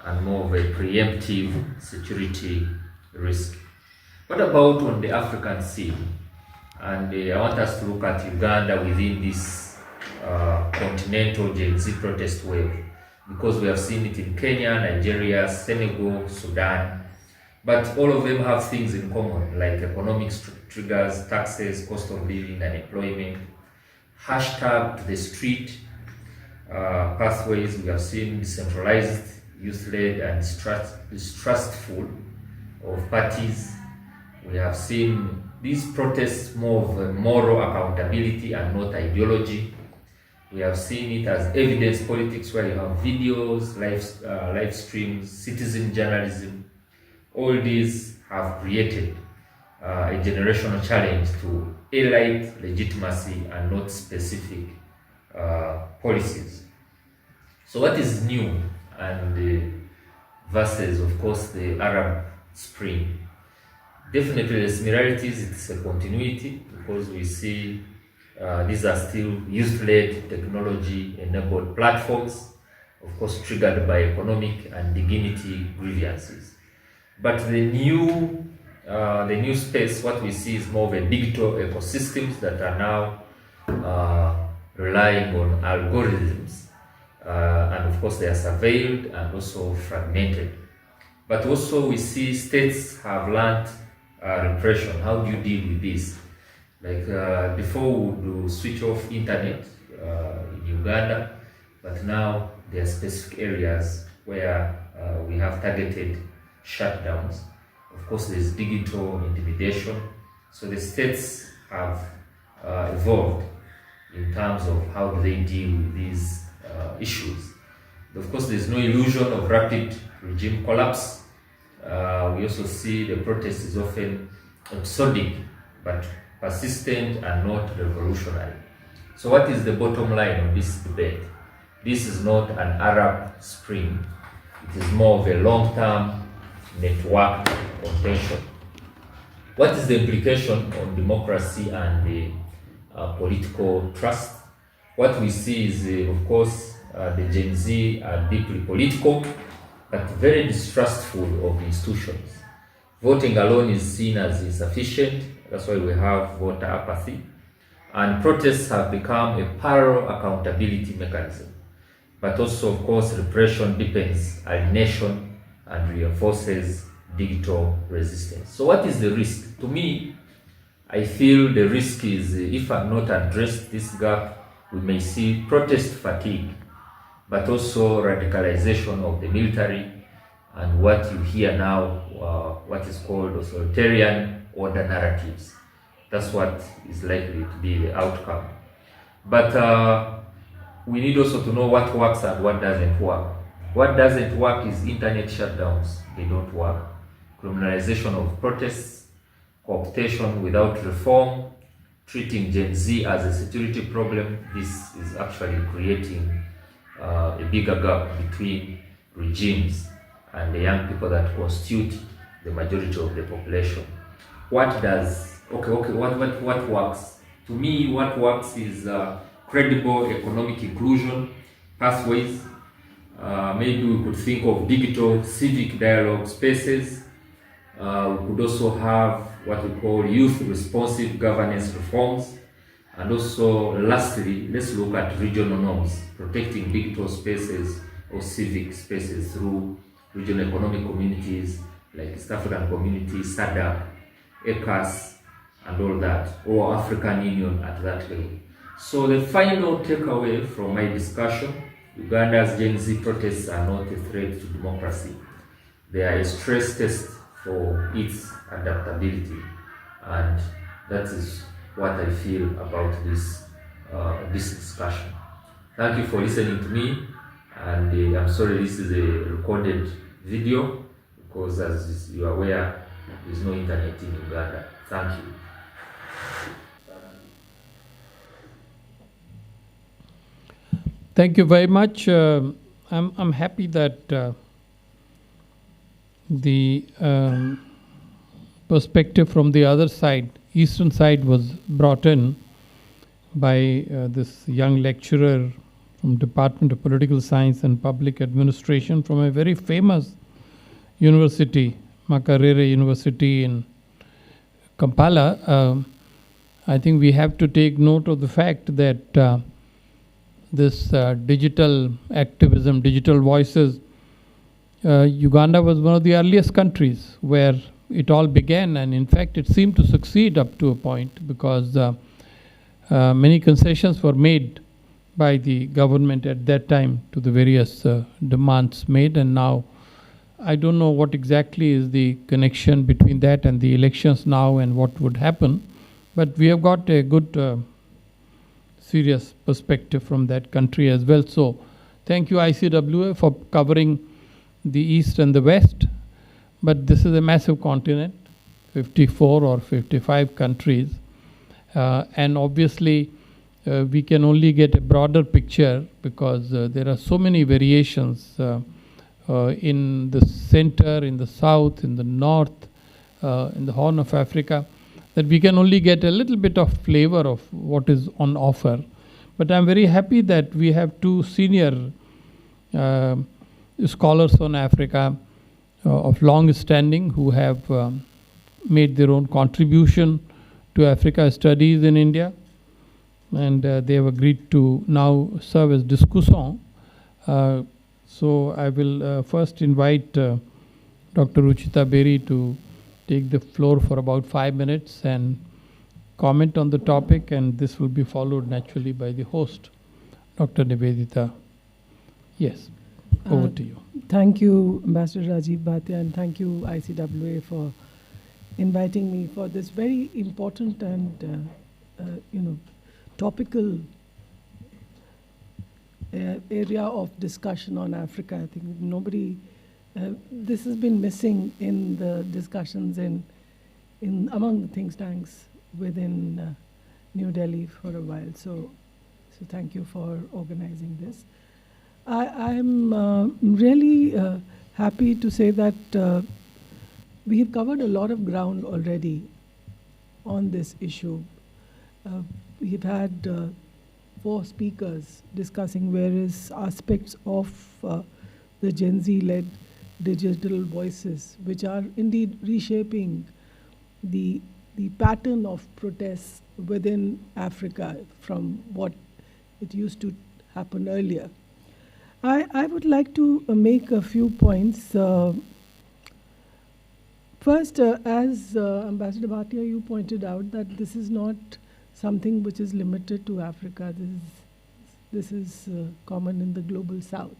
and more of a preemptive security risk. What about on the African scene? And I want us to look at Uganda within this continental Gen Z protest wave, because we have seen it in Kenya, Nigeria, Senegal, Sudan. But all of them have things in common, like economic triggers, taxes, cost of living, unemployment, hashtag to the street, pathways. We have seen decentralized, youth-led, and distrustful of parties. We have seen these protests more of a moral accountability and not ideology. We have seen it as evidence politics, where you have videos, live streams, citizen journalism. All these have created a generational challenge to elite legitimacy and not specific policies. So what is new, and versus, of course, the Arab Spring? Definitely the similarities, it's a continuity, because we see these are still youth-led, technology-enabled platforms, of course triggered by economic and dignity grievances. But the new space, what we see is more of a digital ecosystems that are now relying on algorithms, and of course they are surveilled and also fragmented. But also we see states have learned repression. How do you deal with this? Like before we would switch off internet in Uganda, but now there are specific areas where we have targeted shutdowns. Of course, there's digital intimidation. So the states have evolved in terms of how do they deal with these issues. Of course, there's no illusion of rapid regime collapse. We also see the protest is often episodic, but persistent and not revolutionary. So what is the bottom line of this debate? This is not an Arab Spring. It is more of a long-term network contention. What is the implication on democracy and the political trust? What we see is, of course, the Gen Z are deeply political, but very distrustful of institutions. Voting alone is seen as insufficient. That's why we have voter apathy. And protests have become a parallel accountability mechanism. But also, of course, repression deepens alienation and reinforces digital resistance. So what is the risk? To me, I feel the risk is, if I'm not addressed this gap, we may see protest fatigue, but also radicalization of the military, and what you hear now, what is called authoritarian order narratives. That's what is likely to be the outcome. But we need also to know what works and what doesn't work. What doesn't work is internet shutdowns. They don't work. Criminalization of protests, cooptation without reform, treating Gen Z as a security problem. This is actually creating a bigger gap between regimes and the young people that constitute the majority of the population. What works? To me, what works is credible economic inclusion pathways. Maybe we could think of digital civic dialogue spaces. We could also have what we call youth responsive governance reforms. And also, lastly, let's look at regional norms, protecting digital spaces or civic spaces through regional economic communities like East African Community, SADC, ECAS, and all that, or African Union at that level. So the final takeaway from my discussion, Uganda's Gen Z protests are not a threat to democracy. They are a stress test for its adaptability. And that is what I feel about this discussion. Thank you for listening to me. And I'm sorry this is a recorded video, because as you are aware, there is no internet in Uganda. Thank you. Thank you very much. I'm happy that the perspective from the other side, eastern side, was brought in by this young lecturer from Department of Political Science and Public Administration from a very famous university, Makerere University in Kampala. I think we have to take note of the fact that this digital activism, digital voices, Uganda was one of the earliest countries where it all began, and in fact it seemed to succeed up to a point, because many concessions were made by the government at that time to the various demands made, and now I don't know what exactly is the connection between that and the elections now and what would happen, but we have got a good serious perspective from that country as well. So thank you ICWA for covering the East and the West, but this is a massive continent, 54 or 55 countries, and obviously we can only get a broader picture because there are so many variations in the center, in the south, in the north, in the Horn of Africa, that we can only get a little bit of flavor of what is on offer. But I'm very happy that we have two senior scholars on Africa of long standing who have made their own contribution to Africa studies in India, and they have agreed to now serve as discussants. So I will first invite Dr. Ruchita Beri to take the floor for about 5 minutes and comment on the topic, and this will be followed naturally by the host, Dr. Nivedita. Yes, over to you. Thank you, Ambassador Rajiv Bhatia, and thank you, ICWA, for inviting me for this very important and topical area of discussion on Africa. I think nobody, this has been missing in the discussions in among the think tanks within New Delhi for a while. So thank you for organizing this. I'm really happy to say that we have covered a lot of ground already on this issue. We've had 4 speakers discussing various aspects of the Gen Z-led digital voices, which are indeed reshaping the pattern of protests within Africa from what it used to happen earlier. I would like to make a few points. First, as Ambassador Bhatia, you pointed out that this is not something which is limited to Africa. This is common in the global south,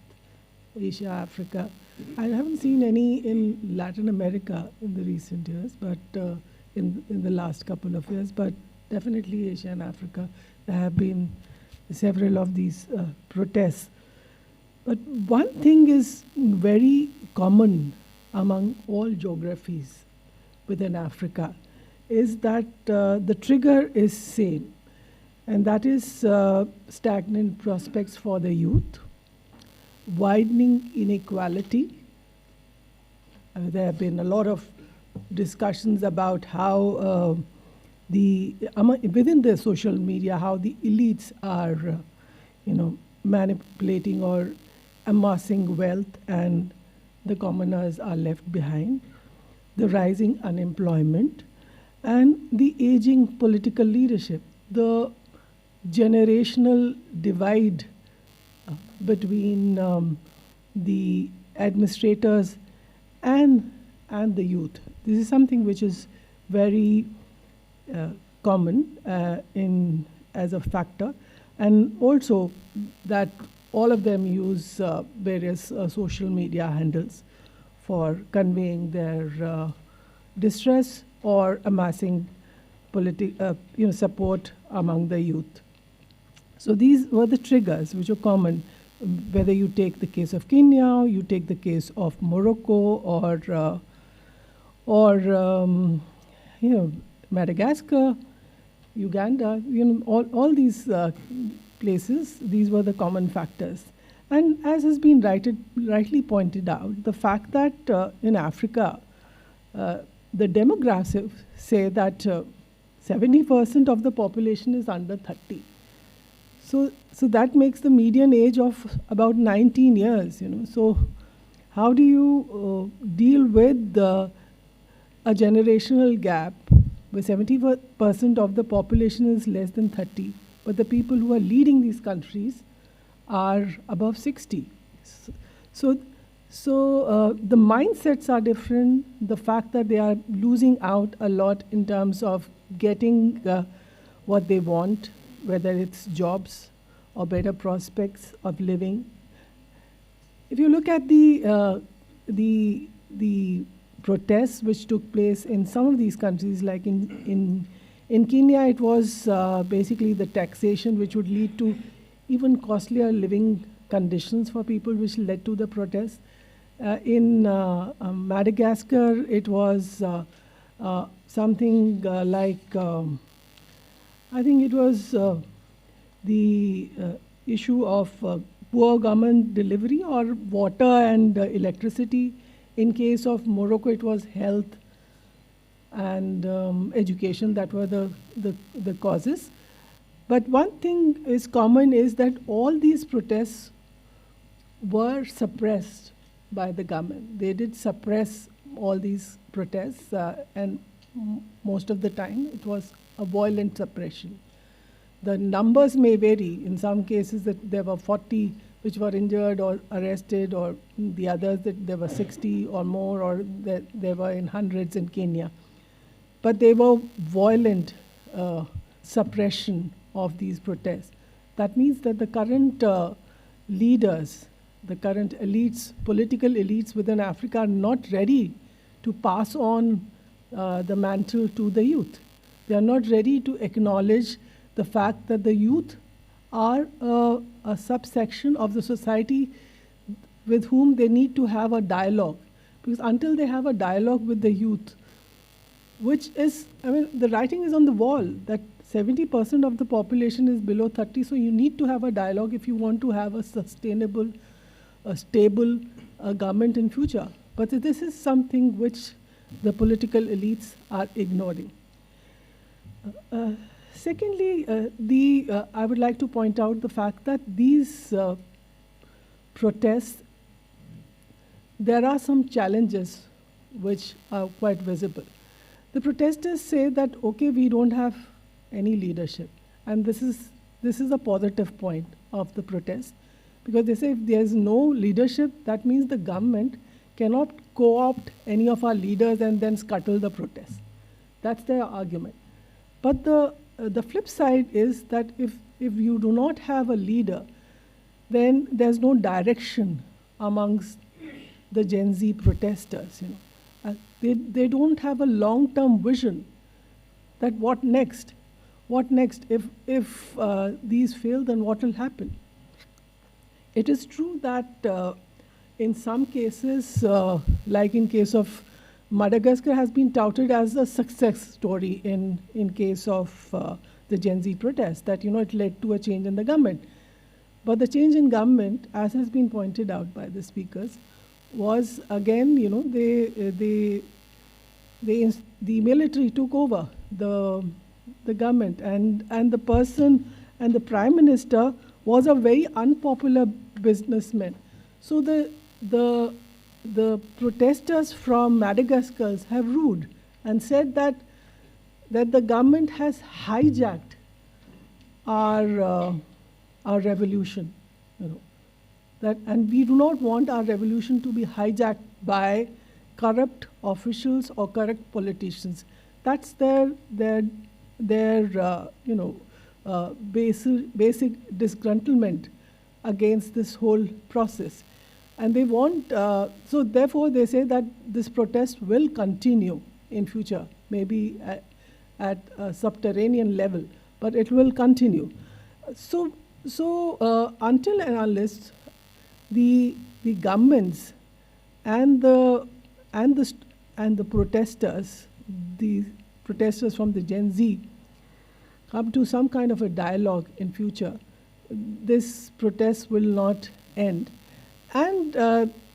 Asia, Africa. I haven't seen any in Latin America in the recent years, but in the last couple of years, but definitely Asia and Africa, there have been several of these protests. But one thing is very common among all geographies within Africa, is that the trigger is same, and that is stagnant prospects for the youth, widening inequality. There have been a lot of discussions about how within the social media, how the elites are, manipulating or amassing wealth, and the commoners are left behind. The rising unemployment, and the aging political leadership, the generational divide between the administrators and the youth. This is something which is very common as a factor, and also that all of them use various social media handles for conveying their distress or amassing support among the youth. So these were the triggers which are common, whether you take the case of Kenya, you take the case of Morocco, or Madagascar, Uganda, all these places, these were the common factors. And as has been rightly pointed out, the fact that in Africa, the demographics say that 70% of the population is under 30. So that makes the median age of about 19 years. So how do you deal with a generational gap where 70% of the population is less than 30, but the people who are leading these countries are above 60? So So the mindsets are different. The fact that they are losing out a lot in terms of getting what they want, whether it's jobs or better prospects of living. If you look at the protests which took place in some of these countries, like in Kenya, it was basically the taxation which would lead to even costlier living conditions for people, which led to the protests. In Madagascar, it was something like, I think it was the issue of poor government delivery or water and electricity. In case of Morocco, it was health and education that were the causes. But one thing is common is that all these protests were suppressed by the government. They did suppress all these protests, and most of the time it was a violent suppression. The numbers may vary. In some cases that there were 40 which were injured or arrested, or the others that there were 60 or more, or that there were in hundreds in Kenya. But they were violent suppression of these protests. That means that the current leaders, the current elites, political elites within Africa are not ready to pass on the mantle to the youth. They are not ready to acknowledge the fact that the youth are a subsection of the society with whom they need to have a dialogue. Because until they have a dialogue with the youth, which is, I mean, the writing is on the wall that 70% of the population is below 30, so you need to have a dialogue if you want to have a sustainable, a stable government in future. But this is something which the political elites are ignoring. Secondly, I would like to point out the fact that these protests, there are some challenges which are quite visible. The protesters say that, okay, we don't have any leadership. And this is a positive point of the protest, because they say if there's no leadership, that means the government cannot co-opt any of our leaders and then scuttle the protest. That's their argument. But the flip side is that if you do not have a leader, then there's no direction amongst the Gen Z protesters. You know, they don't have a long-term vision. That what next? What next? If these fail, then what will happen? It is true that in some cases, like in case of Madagascar, has been touted as a success story in case of the Gen Z protests, that it led to a change in the government. But the change in government, as has been pointed out by the speakers, was again, the military took over the government, and the person and the prime minister was a very unpopular businessman. So the protesters from Madagascar have rued and said that the government has hijacked our revolution, and we do not want our revolution to be hijacked by corrupt officials or corrupt politicians. That's their basic disgruntlement against this whole process. And they want, so therefore they say that this protest will continue in future, maybe at a subterranean level, but it will continue. So until and unless the governments and the protesters, the protesters from the Gen Z, come to some kind of a dialogue in future, this protest will not end. And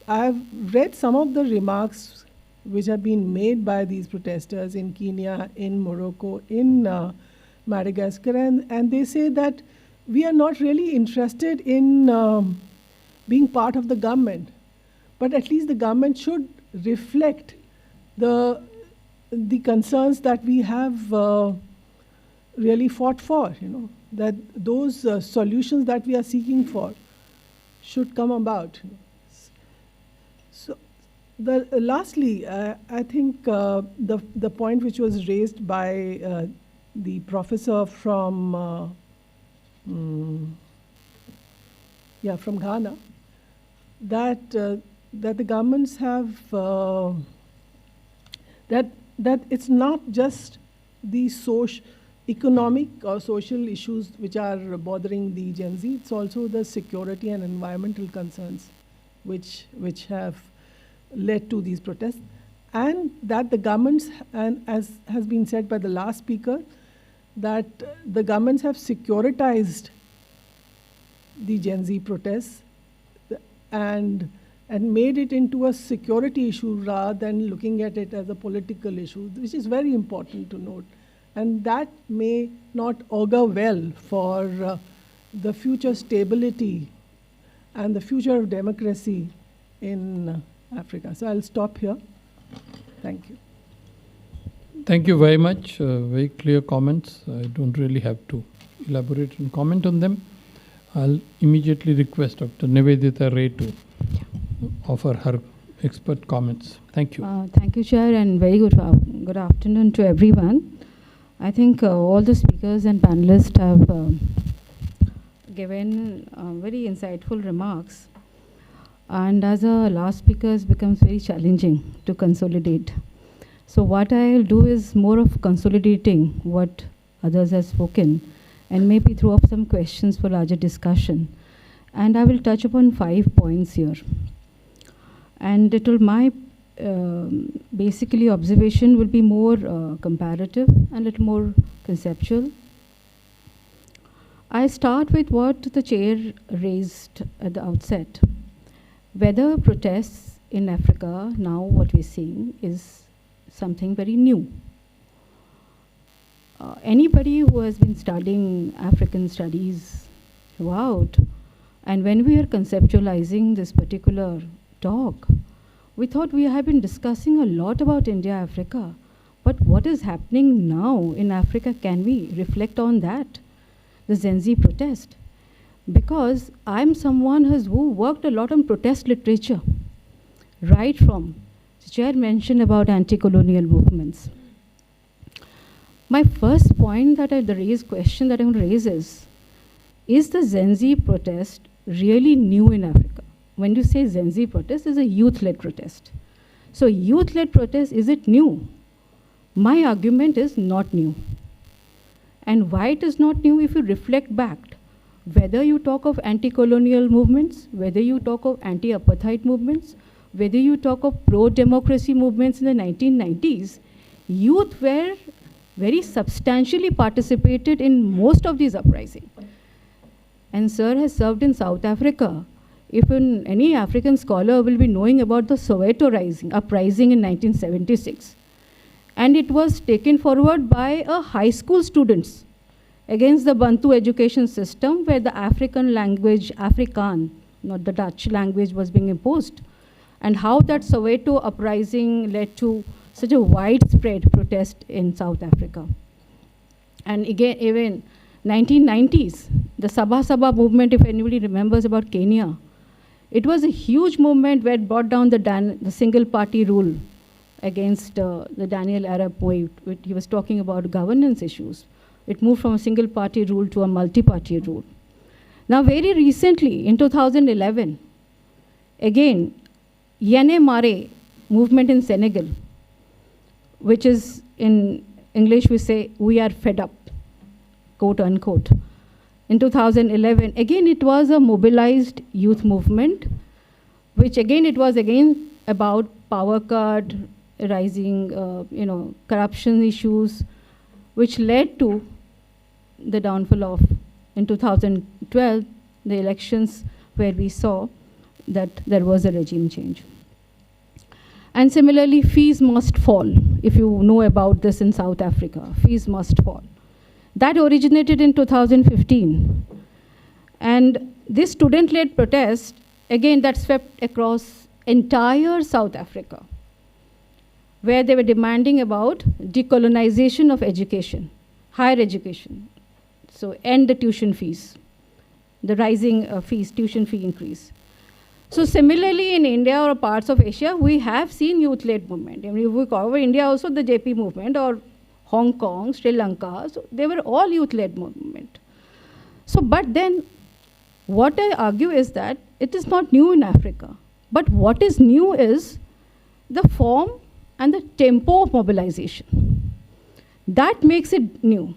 I've read some of the remarks which have been made by these protesters in Kenya, in Morocco, in Madagascar, and they say that we are not really interested in being part of the government, but at least the government should reflect the concerns that we have really fought for, that those solutions that we are seeking for should come about. Lastly, I think the point which was raised by the professor from from Ghana, that the governments have that it's not just the economic or social issues which are bothering the Gen Z, it's also the security and environmental concerns which have led to these protests, and that the governments, and as has been said by the last speaker, that the governments have securitized the Gen Z protests and made it into a security issue rather than looking at it as a political issue, which is very important to note. And that may not augur well for the future stability and the future of democracy in Africa. So I'll stop here. Thank you. Thank you very much. Very clear comments. I don't really have to elaborate and comment on them. I'll immediately request Dr. Nivedita Ray to offer her expert comments. Thank you. Thank you, Chair, and very good afternoon to everyone. I think all the speakers and panelists have given very insightful remarks. And as a last speaker, it becomes very challenging to consolidate. So what I'll do is more of consolidating what others have spoken and maybe throw up some questions for larger discussion. And I will touch upon 5 points here. And it will basically observation will be more comparative and a little more conceptual. I start with what the chair raised at the outset. Whether protests in Africa, now what we're seeing is something very new. Anybody who has been studying African studies throughout, and when we are conceptualizing this particular talk, we thought we have been discussing a lot about India, Africa, but what is happening now in Africa, can we reflect on that? The Gen Z protest. Because I'm someone who worked a lot on protest literature, right from, the chair mentioned about anti-colonial movements. My first point the question that I'm going to raise is the Gen Z protest really new in Africa? When you say Gen Z protest, it's a youth-led protest. So youth-led protest, is it new? My argument is not new. And why it is not new? If you reflect back, whether you talk of anti-colonial movements, whether you talk of anti-apartheid movements, whether you talk of pro-democracy movements in the 1990s, youth were very substantially participated in most of these uprisings. And sir has served in South Africa. If any African scholar will be knowing about the Soweto uprising in 1976. And it was taken forward by high school students against the Bantu education system, where the African language, Afrikaan, not the Dutch language, was being imposed. And how that Soweto uprising led to such a widespread protest in South Africa. And again, even 1990s, the Sabha Sabha movement, if anybody remembers about Kenya, it was a huge movement where it brought down the single party rule against the Daniel Arap Moi. He was talking about governance issues. It moved from a single party rule to a multi-party rule. Now very recently, in 2011, again, Yene Mare movement in Senegal, which is in English we say, we are fed up, quote unquote. In 2011, again it was a mobilized youth movement, which again it was again about power cut, rising corruption issues, which led to the downfall of, in 2012, the elections where we saw that there was a regime change. And similarly, fees must fall. If you know about this in South Africa, fees must fall. That originated in 2015. And this student-led protest, again, that swept across entire South Africa, where they were demanding about decolonization of education, higher education. So end the tuition fees, the rising fees, tuition fee increase. So similarly, in India or parts of Asia, we have seen youth-led movement. I mean, if we cover India also, the JP movement, or Hong Kong, Sri Lanka, so they were all youth-led movement. So, but then, what I argue is that it is not new in Africa. But what is new is the form and the tempo of mobilization. That makes it new.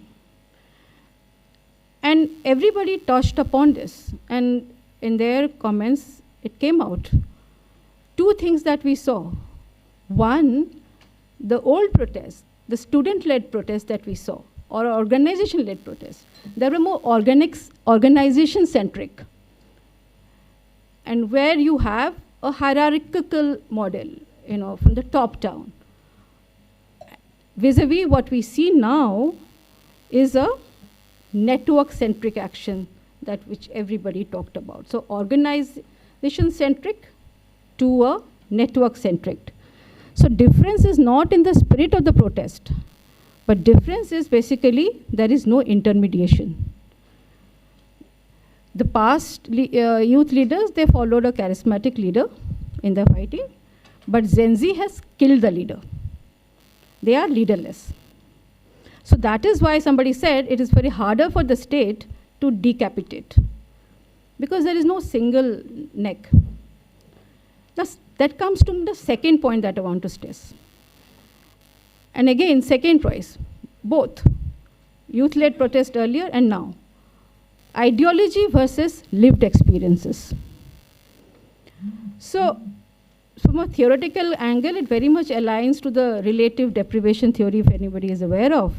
And everybody touched upon this. And in their comments, it came out. Two things that we saw. One, the old protests, the student-led protests that we saw, or organization-led protests, they were more organization-centric. And where you have a hierarchical model, from the top down. Vis-a-vis what we see now is a network-centric action which everybody talked about. So organization-centric to a network-centric. So difference is not in the spirit of the protest, but difference is basically there is no intermediation. The past youth leaders, they followed a charismatic leader in the fighting, but Gen Z has killed the leader. They are leaderless. So that is why somebody said it is very harder for the state to decapitate, because there is no single neck. That comes to the second point that I want to stress. And again, second choice, both youth-led protest earlier and now. Ideology versus lived experiences. So from a theoretical angle, it very much aligns to the relative deprivation theory, if anybody is aware of.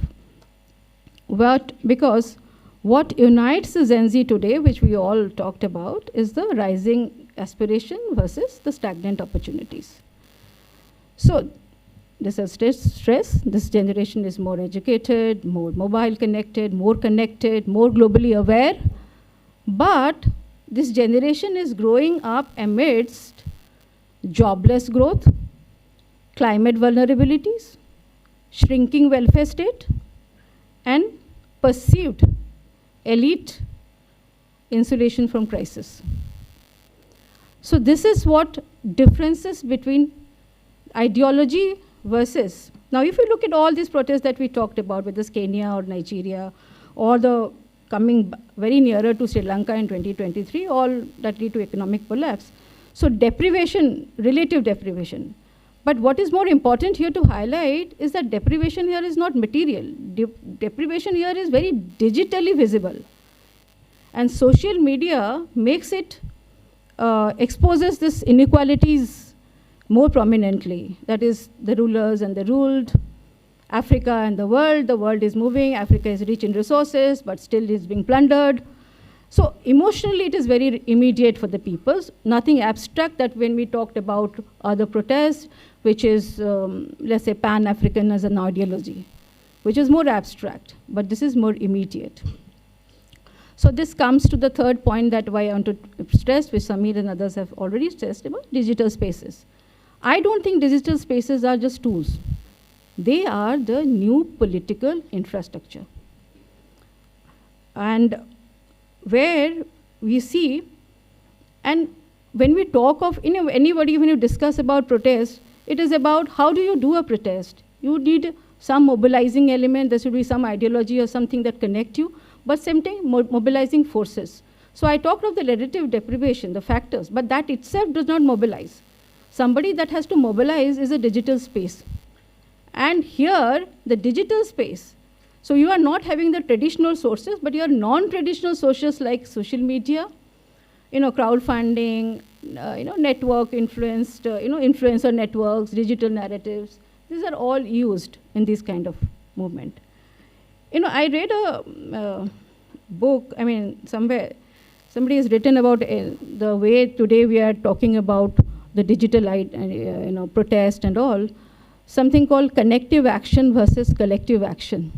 But because what unites the Gen Z today, which we all talked about, is the rising aspiration versus the stagnant opportunities. So this is stress. This generation is more educated, more mobile connected, more globally aware. But this generation is growing up amidst jobless growth, climate vulnerabilities, shrinking welfare state, and perceived elite insulation from crisis. So this is what differences between ideology versus. Now, if you look at all these protests that we talked about, whether it's Kenya or Nigeria, or the coming very nearer to Sri Lanka in 2023, all that lead to economic collapse. So deprivation, relative deprivation. But what is more important here to highlight is that deprivation here is not material. Deprivation here is very digitally visible. And social media makes it, exposes this inequalities more prominently. That is the rulers and the ruled, Africa and the world is moving, Africa is rich in resources, but still is being plundered. So emotionally, it is very immediate for the peoples, nothing abstract that when we talked about other protests, which is, let's say, Pan-African as an ideology, which is more abstract, but this is more immediate. So this comes to the third point that I want to stress, which Samir and others have already stressed about, digital spaces. I don't think digital spaces are just tools. They are the new political infrastructure. And where we see, and when we talk of, anybody, when you discuss about protest, it is about how do you do a protest? You need some mobilizing element, there should be some ideology or something that connect you, but same time mobilizing forces. So I talked of the relative deprivation, the factors, but that itself does not mobilize. Somebody that has to mobilize is a digital space. And here, the digital space, so you are not having the traditional sources, but you are non-traditional sources like social media, crowdfunding, network influenced, influencer networks, digital narratives. These are all used in this kind of movement. I read a book, somewhere, somebody has written about the way today we are talking about the digital, protest and all, something called connective action versus collective action.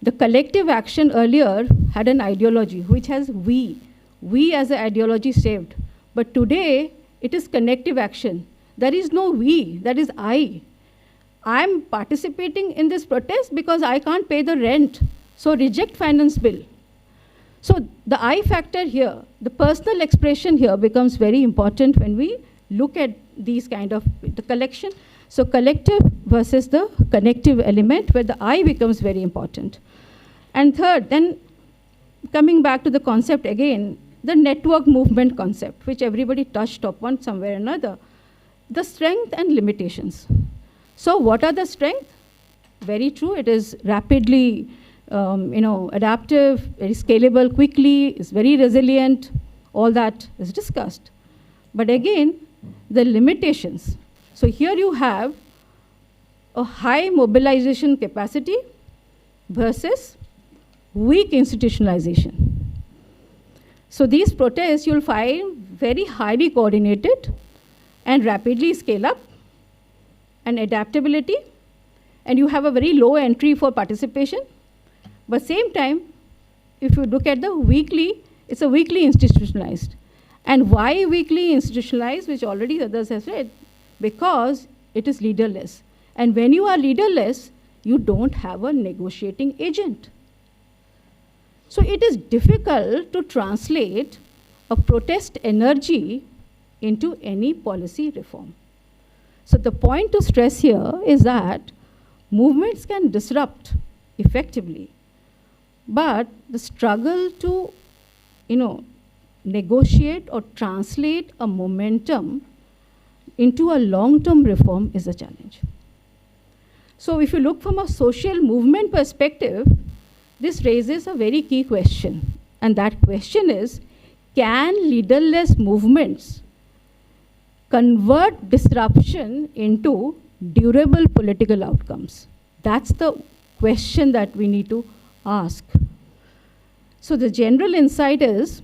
The collective action earlier had an ideology, which has we as an ideology saved. But today, it is connective action. There is no we, that is I. I'm participating in this protest because I can't pay the rent, so reject finance bill. So the I factor here, the personal expression here becomes very important when we look at these kind of the collection. So collective versus the connective element, where the I becomes very important. And third, then coming back to the concept again, the network movement concept, which everybody touched upon somewhere or another, the strength and limitations. So what are the strengths? Very true, it is rapidly adaptive, very scalable quickly, is very resilient, all that is discussed. But again, the limitations. So here you have a high mobilization capacity versus weak institutionalization. So these protests you'll find very highly coordinated and rapidly scale up and adaptability, and you have a very low entry for participation. But same time, if you look at the weakly, it's a weakly institutionalized. And why weakly institutionalized, which already others have said? Because it is leaderless. And when you are leaderless, you don't have a negotiating agent. So it is difficult to translate a protest energy into any policy reform. So the point to stress here is that movements can disrupt effectively, but the struggle to, negotiate or translate a momentum into a long-term reform is a challenge. So if you look from a social movement perspective, this raises a very key question. And that question is, can leaderless movements convert disruption into durable political outcomes? That's the question that we need to ask. So the general insight is,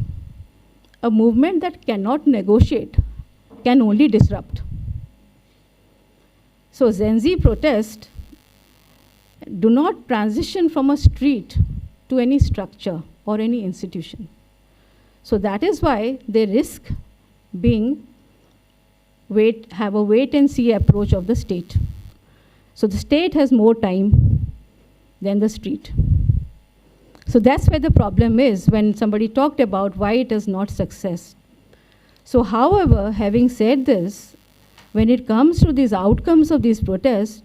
a movement that cannot negotiate can only disrupt. So Gen Z protests do not transition from a street to any structure or any institution. So that is why they risk being have a wait and see approach of the state. So the state has more time than the street. So that's where the problem is when somebody talked about why it is not success. So however, having said this, when it comes to these outcomes of these protests,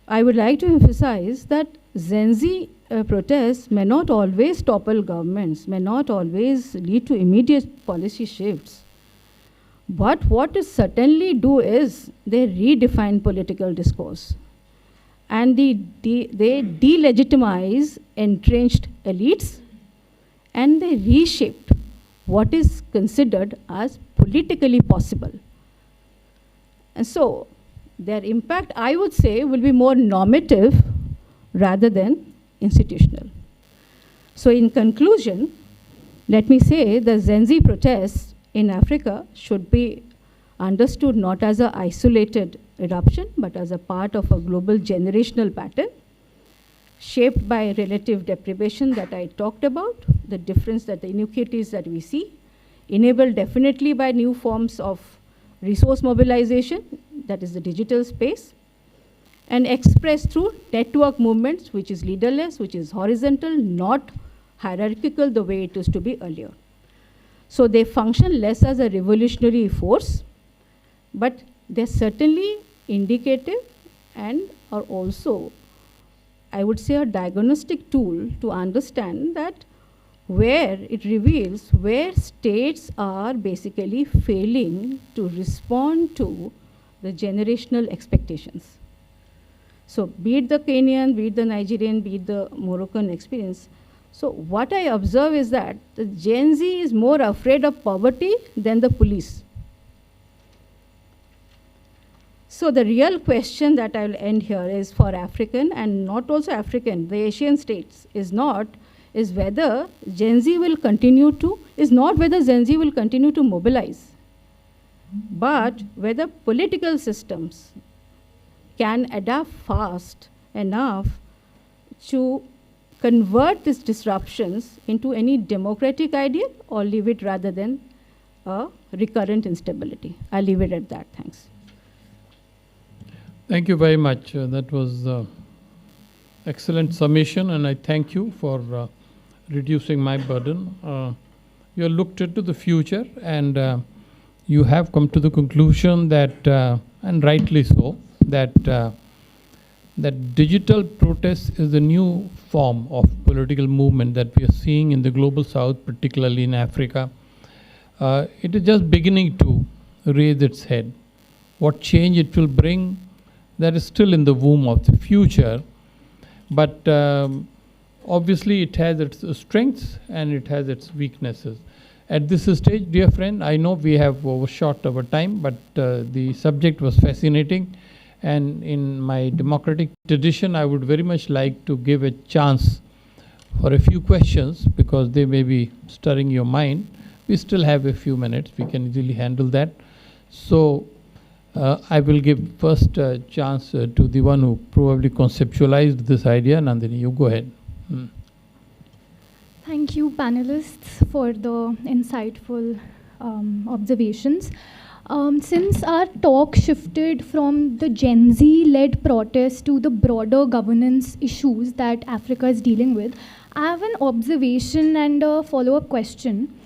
I would like to emphasize that Gen Z protests may not always topple governments, may not always lead to immediate policy shifts. But what it certainly do is they redefine political discourse. And they delegitimize entrenched elites, and they reshaped what is considered as politically possible. And so their impact, I would say, will be more normative rather than institutional. So in conclusion, let me say the Gen Z protests in Africa should be understood not as an isolated eruption, but as a part of a global generational pattern shaped by relative deprivation that I talked about, the difference that the inequities that we see, enabled definitely by new forms of resource mobilization, that is the digital space, and expressed through network movements, which is leaderless, which is horizontal, not hierarchical the way it used to be earlier. So they function less as a revolutionary force, but they're certainly indicative and are also, I would say, a diagnostic tool to understand that where it reveals where states are basically failing to respond to the generational expectations. So be it the Kenyan, be it the Nigerian, be it the Moroccan experience. So what I observe is that the Gen Z is more afraid of poverty than the police. So the real question that I will end here is for African and not also African, the Asian states, is whether Gen Z will continue to, is not whether Gen Z will continue to mobilize, but whether political systems can adapt fast enough to convert these disruptions into any democratic ideal or leave it rather than a recurrent instability. I'll leave it at that. Thanks. Thank you very much. That was excellent summation, and I thank you for reducing my burden. You looked into the future, and you have come to the conclusion that, and rightly so, that that digital protest is the new form of political movement that we are seeing in the global south, particularly in Africa. It is just beginning to raise its head. What change it will bring, that is still in the womb of the future. But obviously it has its strengths and it has its weaknesses. At this stage, dear friend, I know we have overshot our time, but the subject was fascinating. And in my democratic tradition, I would very much like to give a chance for a few questions, because they may be stirring your mind. We still have a few minutes. We can easily handle that. So I will give first a chance to the one who probably conceptualized this idea. Nandini, you go ahead. Thank you, panelists, for the insightful observations. Since our talk shifted from the Gen Z-led protest to the broader governance issues that Africa is dealing with, I have an observation and a follow-up question.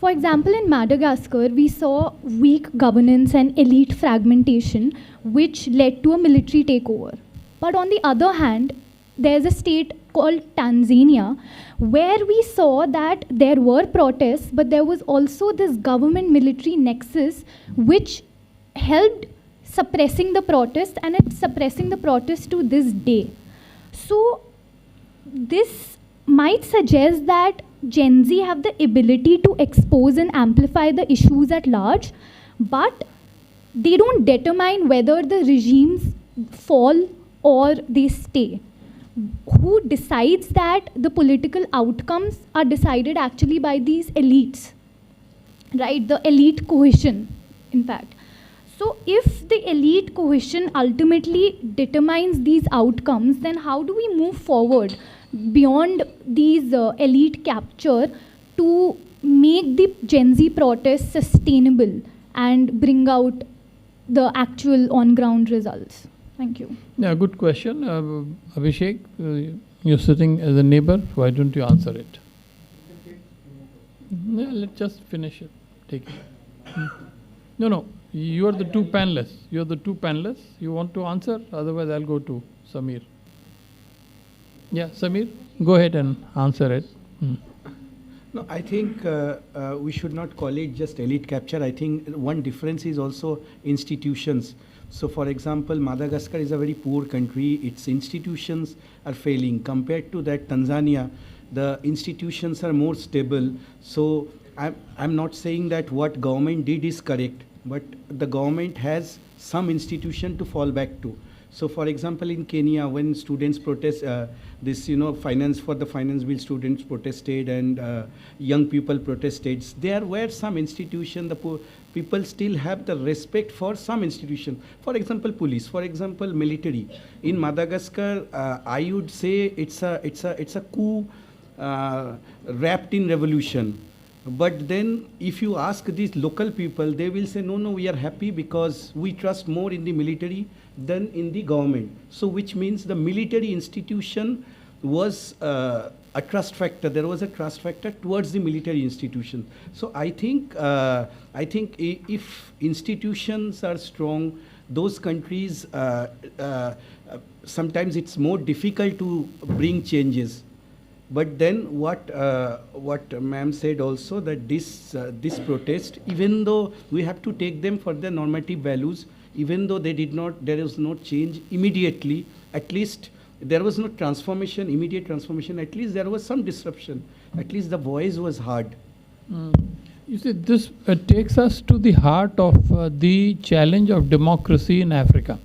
For example, in Madagascar, we saw weak governance and elite fragmentation, which led to a military takeover. But on the other hand, there's a state called Tanzania, where we saw that there were protests, but there was also this government-military nexus, which helped suppressing the protest, and it's suppressing the protest to this day. So this might suggest that Gen Z have the ability to expose and amplify the issues at large, but they don't determine whether the regimes fall or they stay. Who decides that? The political outcomes are decided actually by these elites, right? The elite cohesion, in fact. So if the elite cohesion ultimately determines these outcomes, then how do we move forward beyond these elite capture to make the Gen Z protests sustainable and bring out the actual on-ground results? Thank you. Yeah, good question. Abhishek, you're sitting as a neighbor. Why don't you answer it? Yeah, let's just finish it. Take it. No. You are the two panelists. You're the two panelists. You want to answer? Otherwise, I'll go to Samir. Yeah, Samir, go ahead and answer it. No, I think we should not call it just elite capture. I think one difference is also institutions. So, for example, Madagascar is a very poor country. Its institutions are failing. Compared to that, Tanzania, the institutions are more stable. So, I'm not saying that what government did is correct, but the government has some institution to fall back to. So, for example, in Kenya, when students protest, finance for the finance bill, students protested and young people protested. There were some institution, the poor people still have the respect for some institution. For example, police. For example, military. In Madagascar, I would say it's a coup wrapped in revolution. But then, if you ask these local people, they will say, no, we are happy because we trust more in the military than in the government. So, which means the military institution was a trust factor. There was a trust factor towards the military institution. So, I think if institutions are strong, those countries sometimes it's more difficult to bring changes. But then what ma'am said also, that this protest, even though we have to take them for their normative values, even though there is no change immediately, at least there was no transformation, immediate transformation, at least there was some disruption. At least the voice was heard. You see, this takes us to the heart of the challenge of democracy in Africa.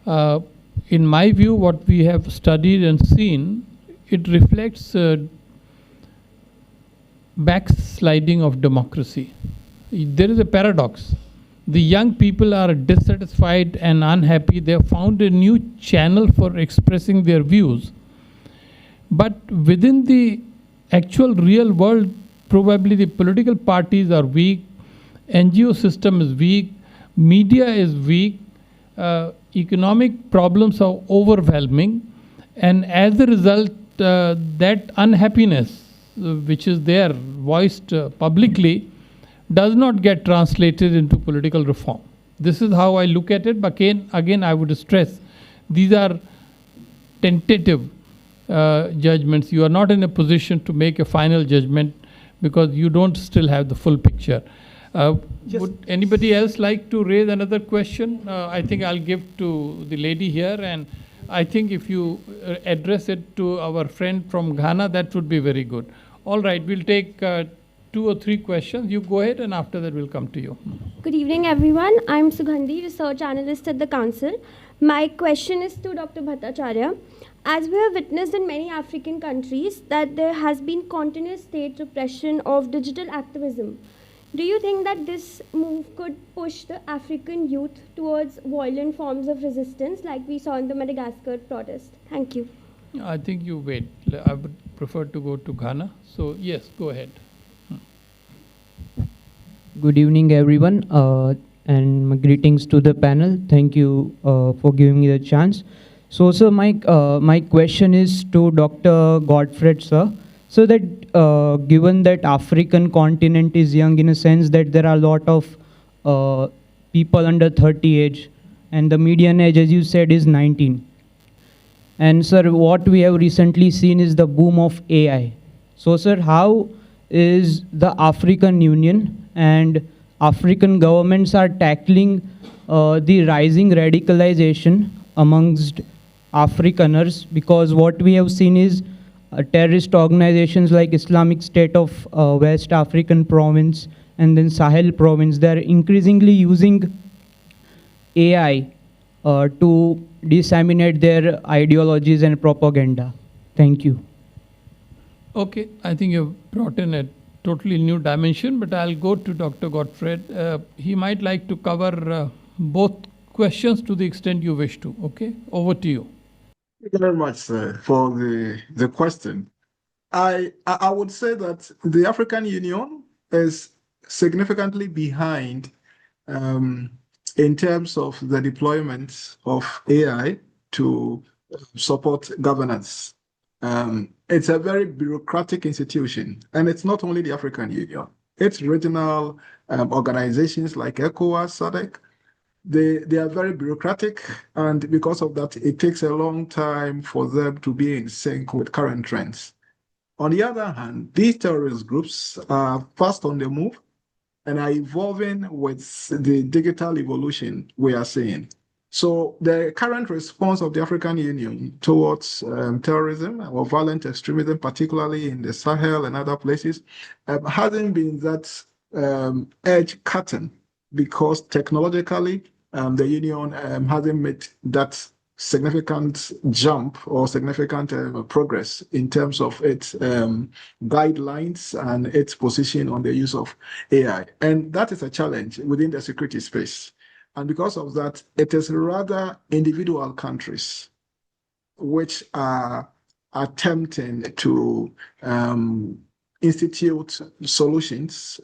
In my view, what we have studied and seen, it reflects backsliding of democracy. There is a paradox. The young people are dissatisfied and unhappy. They have found a new channel for expressing their views. But within the actual real world, probably the political parties are weak, NGO system is weak, media is weak, economic problems are overwhelming, and as a result, that unhappiness which is there, voiced publicly, does not get translated into political reform. This is how I look at it, but again I would stress, these are tentative judgments. You are not in a position to make a final judgment because you don't still have the full picture. Would anybody else like to raise another question? I think I'll give to the lady here, and I think if you address it to our friend from Ghana, that would be very good. All right, we'll take 2 or 3 questions. You go ahead, and after that we'll come to you. Good evening, everyone. I'm Sugandhi, research analyst at the Council. My question is to Dr. Bhattacharya. As we have witnessed in many African countries that there has been continuous state repression of digital activism, do you think that this move could push the African youth towards violent forms of resistance like we saw in the Madagascar protest? Thank you. I think you wait. I would prefer to go to Ghana. So yes, go ahead. Good evening, everyone, and my greetings to the panel. Thank you for giving me the chance. So, sir, my question is to Dr. Godfred, sir. So that given that African continent is young in a sense that there are a lot of people under 30 age, and the median age, as you said, is 19. And sir, what we have recently seen is the boom of AI. So, sir, how is the African Union and African governments are tackling the rising radicalization amongst Afrikaners? Because what we have seen is terrorist organizations like Islamic State of West African Province and then Sahel Province, they are increasingly using AI to disseminate their ideologies and propaganda. Thank you. Okay, I think you've brought in a totally new dimension, but I'll go to Dr. Godfred. He might like to cover both questions to the extent you wish to. Okay, over to you. Thank you very much, sir, for the question. I would say that the African Union is significantly behind in terms of the deployment of AI to support governance. It's a very bureaucratic institution, and it's not only the African Union. It's regional organizations like ECOWAS, SADC. They are very bureaucratic, and because of that, it takes a long time for them to be in sync with current trends. On the other hand, these terrorist groups are fast on the move and are evolving with the digital evolution we are seeing. So the current response of the African Union towards terrorism or violent extremism, particularly in the Sahel and other places, hasn't been that edge-cutting, because technologically, the Union hasn't made that significant jump or significant progress in terms of its guidelines and its position on the use of AI. And that is a challenge within the security space. And because of that, it is rather individual countries which are attempting to institute solutions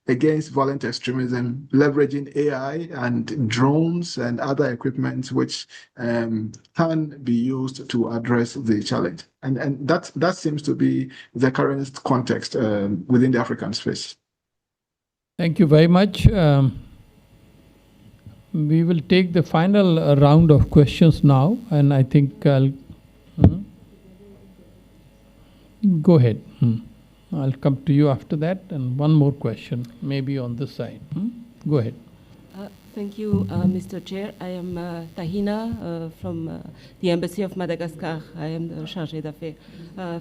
against violent extremism, leveraging AI and drones and other equipment which can be used to address the challenge. And that seems to be the current context within the African space. Thank you very much. We will take the final round of questions now, and I think I'll go ahead. I'll come to you after that, and one more question, maybe on this side. Go ahead. Thank you, Mr. Chair. I am Tahina from the Embassy of Madagascar. I am the Chargé d'Affaires.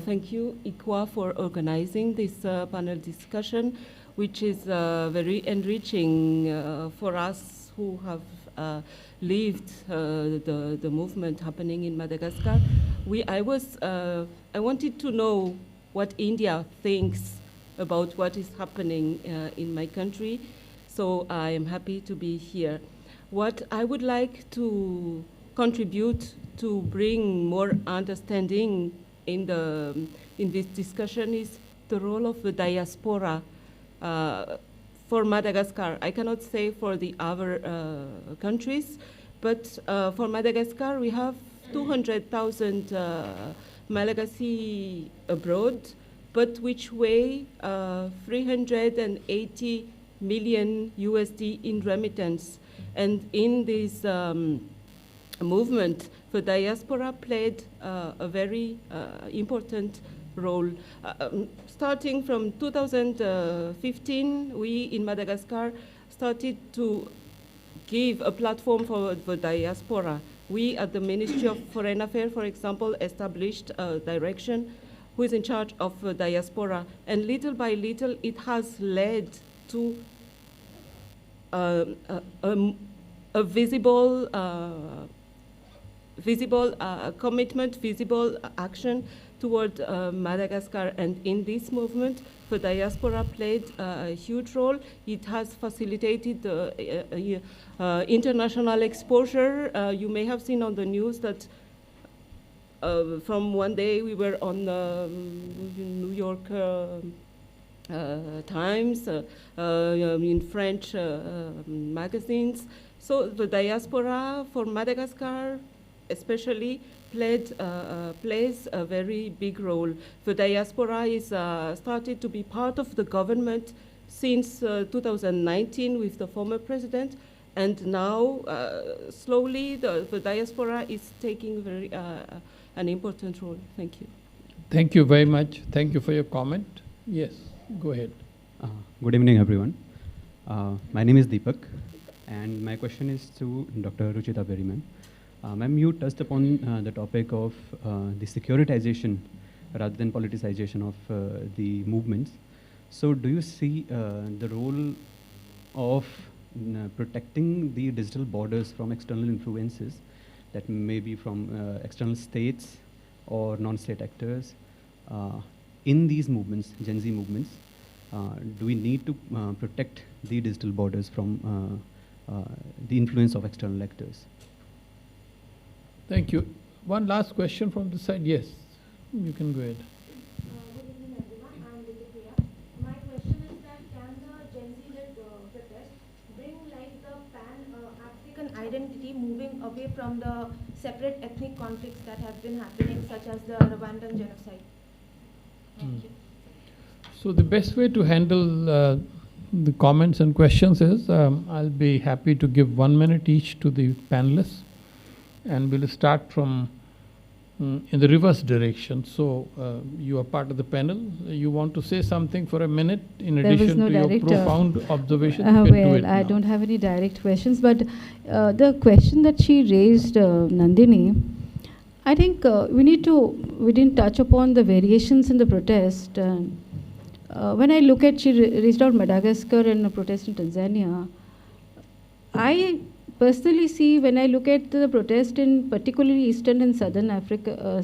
Thank you, ICWA, for organizing this panel discussion, which is very enriching for us who have lived the movement happening in Madagascar. I wanted to know what India thinks about what is happening in my country, so I am happy to be here. What I would like to contribute to bring more understanding in this discussion is the role of the diaspora for Madagascar. I cannot say for the other countries, but for Madagascar we have 200,000 Malagasy abroad, but which weigh 380 million USD in remittance. And in this movement, the diaspora played a very important role. Starting from 2015, we in Madagascar started to give a platform for the diaspora. We at the Ministry of Foreign Affairs, for example, established a direction who is in charge of diaspora. And little by little, it has led to a visible commitment, visible action toward Madagascar. And in this movement, the diaspora played a huge role. It has facilitated international exposure. You may have seen on the news that from one day we were on New York Times, in French magazines. So the diaspora for Madagascar especially plays a very big role. The diaspora is started to be part of the government since 2019 with the former president, and now slowly the diaspora is taking very an important role. Thank you. Thank you very much. Thank you for your comment. Yes, go ahead. Good evening, everyone. My name is Deepak, and my question is to Dr. Ruchita Beri, ma'am. Ma'am, you touched upon the topic of the securitization rather than politicization of the movements. So do you see the role of protecting the digital borders from external influences that may be from external states or non-state actors in these movements, Gen Z movements? Do we need to protect the digital borders from the influence of external actors? Thank you. One last question from the side. Yes, you can go ahead. Good evening, everyone. I'm Vivekananda. My question is that can the Gen Z-led protest bring like the pan-African identity moving away from the separate ethnic conflicts that have been happening, such as the Rwandan genocide? Thank you. So the best way to handle the comments and questions is I'll be happy to give 1 minute each to the panelists. And we'll start from in the reverse direction. So you are part of the panel. You want to say something for a minute in addition to your profound observations? Well, I don't have any direct questions, but the question that she raised, Nandini, I think we didn't touch upon the variations in the protest. When I look at, she raised out Madagascar and a protest in Tanzania, I personally see, when I look at the protest in particularly Eastern and Southern Africa,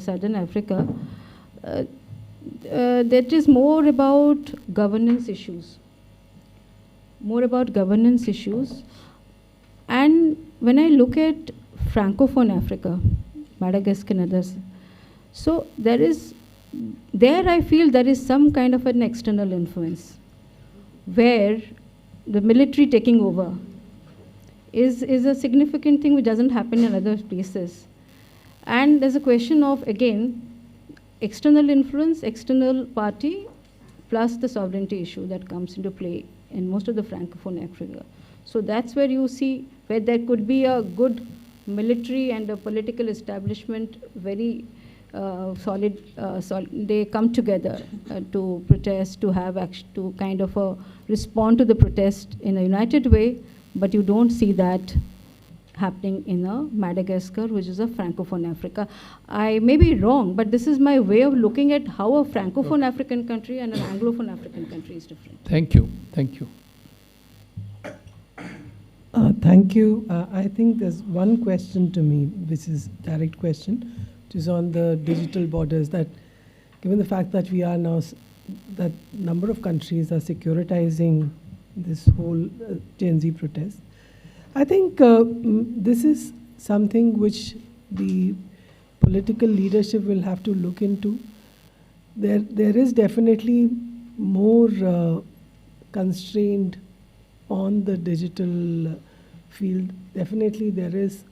that is more about governance issues. And when I look at Francophone Africa, Madagascar and others, so there I feel there is some kind of an external influence where the military taking over is a significant thing which doesn't happen in other places. And there's a question of, again, external influence, external party, plus the sovereignty issue that comes into play in most of the Francophone Africa. So that's where you see where there could be a good military and a political establishment, very solid, they come together to protest, to have to kind of respond to the protest in a united way. But you don't see that happening in Madagascar, which is a Francophone Africa. I may be wrong, but this is my way of looking at how a Francophone African country and an Anglophone African country is different. Thank you. Thank you. Thank you. I think there's one question to me, which is a direct question, which is on the digital borders, that given the fact that we are now, that number of countries are securitizing this whole Gen Z protest. I think this is something which the political leadership will have to look into. There is definitely more constraint on the digital field. Definitely there is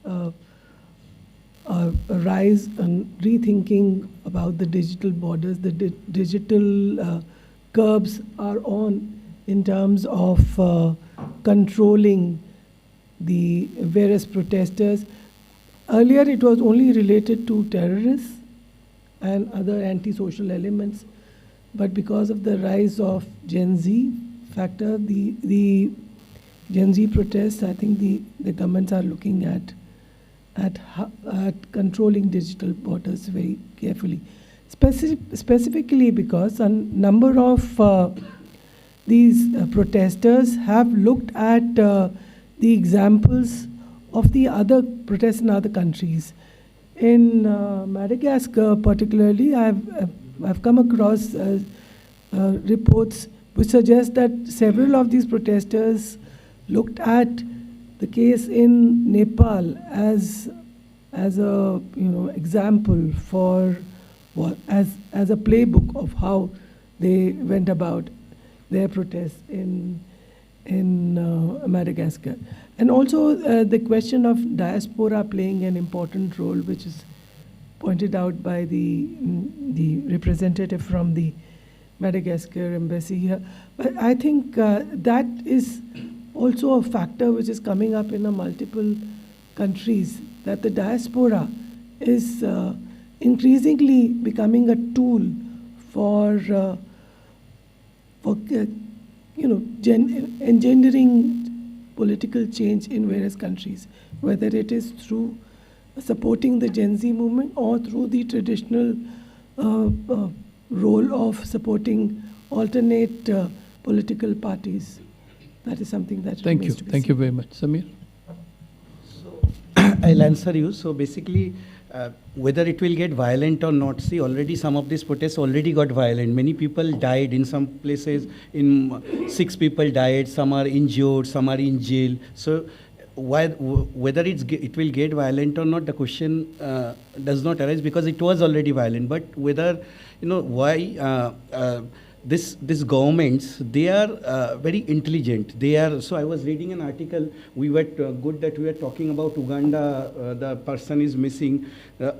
a rise and rethinking about the digital borders, the digital curbs are on in terms of controlling the various protesters. Earlier it was only related to terrorists and other antisocial elements, but because of the rise of Gen Z factor, the Gen Z protests, I think the governments are looking at controlling digital borders very carefully. Specifically because a number of these protesters have looked at the examples of the other protests in other countries. In Madagascar particularly, I've come across reports which suggest that several of these protesters looked at the case in Nepal as a example for as a playbook of how they went about their protests in Madagascar. And also the question of diaspora playing an important role, which is pointed out by the representative from the Madagascar embassy here. But I think that is also a factor which is coming up in multiple countries, that the diaspora is increasingly becoming a tool for engendering political change in various countries, whether it is through supporting the Gen Z movement or through the traditional role of supporting alternate political parties. That is something that Thank you. remains to be Thank seen. you very much. Samir? So I'll answer you. So basically, whether it will get violent or not, see, already some of these protests already got violent. Many people died in some places. 6 people died, some are injured, some are in jail. So whether it will get violent or not, the question does not arise, because it was already violent. But whether, why this governments, they are very intelligent. They are, so I was reading an article, we were good that we were talking about Uganda, the person is missing.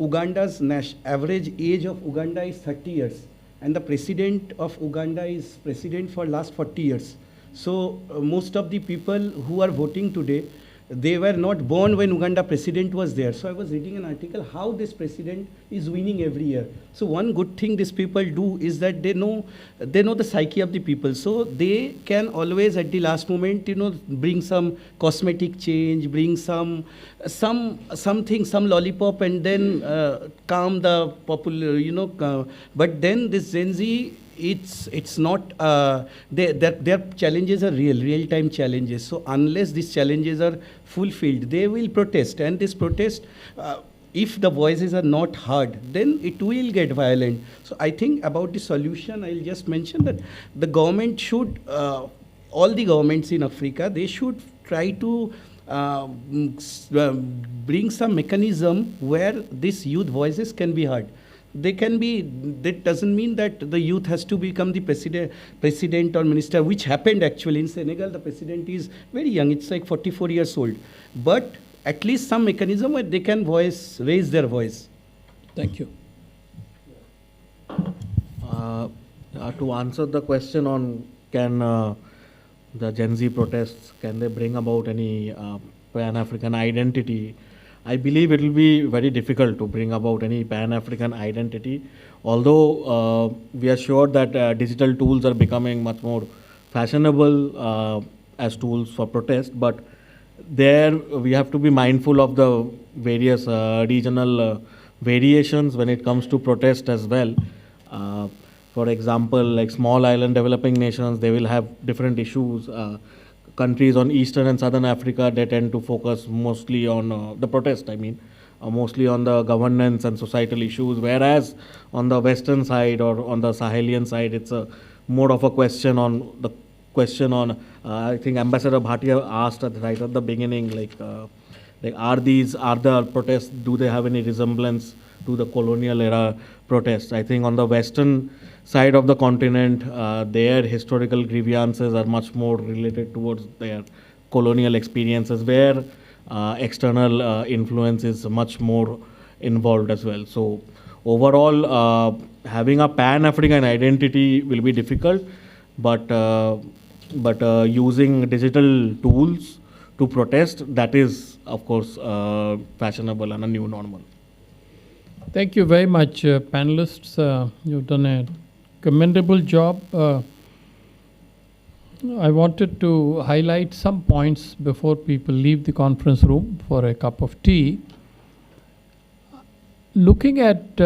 Uganda's average age of Uganda is 30 years. And the president of Uganda is president for last 40 years. So most of the people who are voting today, they were not born when Uganda president was there. So I was reading an article how this president is winning every year. So one good thing these people do is that they know the psyche of the people. So they can always at the last moment, bring some cosmetic change, bring something, some lollipop, and then calm the popular, but then this Gen Z, it's not, their challenges are real-time challenges. So unless these challenges are fulfilled, they will protest. And this protest, if the voices are not heard, then it will get violent. So I think about the solution, I'll just mention that the government should, all the governments in Africa, they should try to bring some mechanism where these youth voices can be heard. They can be, that doesn't mean that the youth has to become the president or minister, which happened actually in Senegal. The president is very young, it's like 44 years old. But at least some mechanism where they can raise their voice. Thank you. To answer the question on can the Gen Z protests, can they bring about any Pan-African identity? I believe it will be very difficult to bring about any Pan-African identity, although we are sure that digital tools are becoming much more fashionable as tools for protest, but there we have to be mindful of the various regional variations when it comes to protest as well. For example, like small island developing nations, they will have different issues. Countries on Eastern and Southern Africa, they tend to focus mostly on the protest, mostly on the governance and societal issues, whereas on the Western side or on the Sahelian side, it's more of a question on I think Ambassador Bhatia asked right at the beginning, are the protests, do they have any resemblance to the colonial era protests? I think on the Western side of the continent, their historical grievances are much more related towards their colonial experiences, where external influence is much more involved as well. So overall, having a pan-African identity will be difficult, but using digital tools to protest, that is, of course, fashionable and a new normal. Thank you very much, panelists. You've done a commendable job. I wanted to highlight some points before people leave the conference room for a cup of tea. Looking at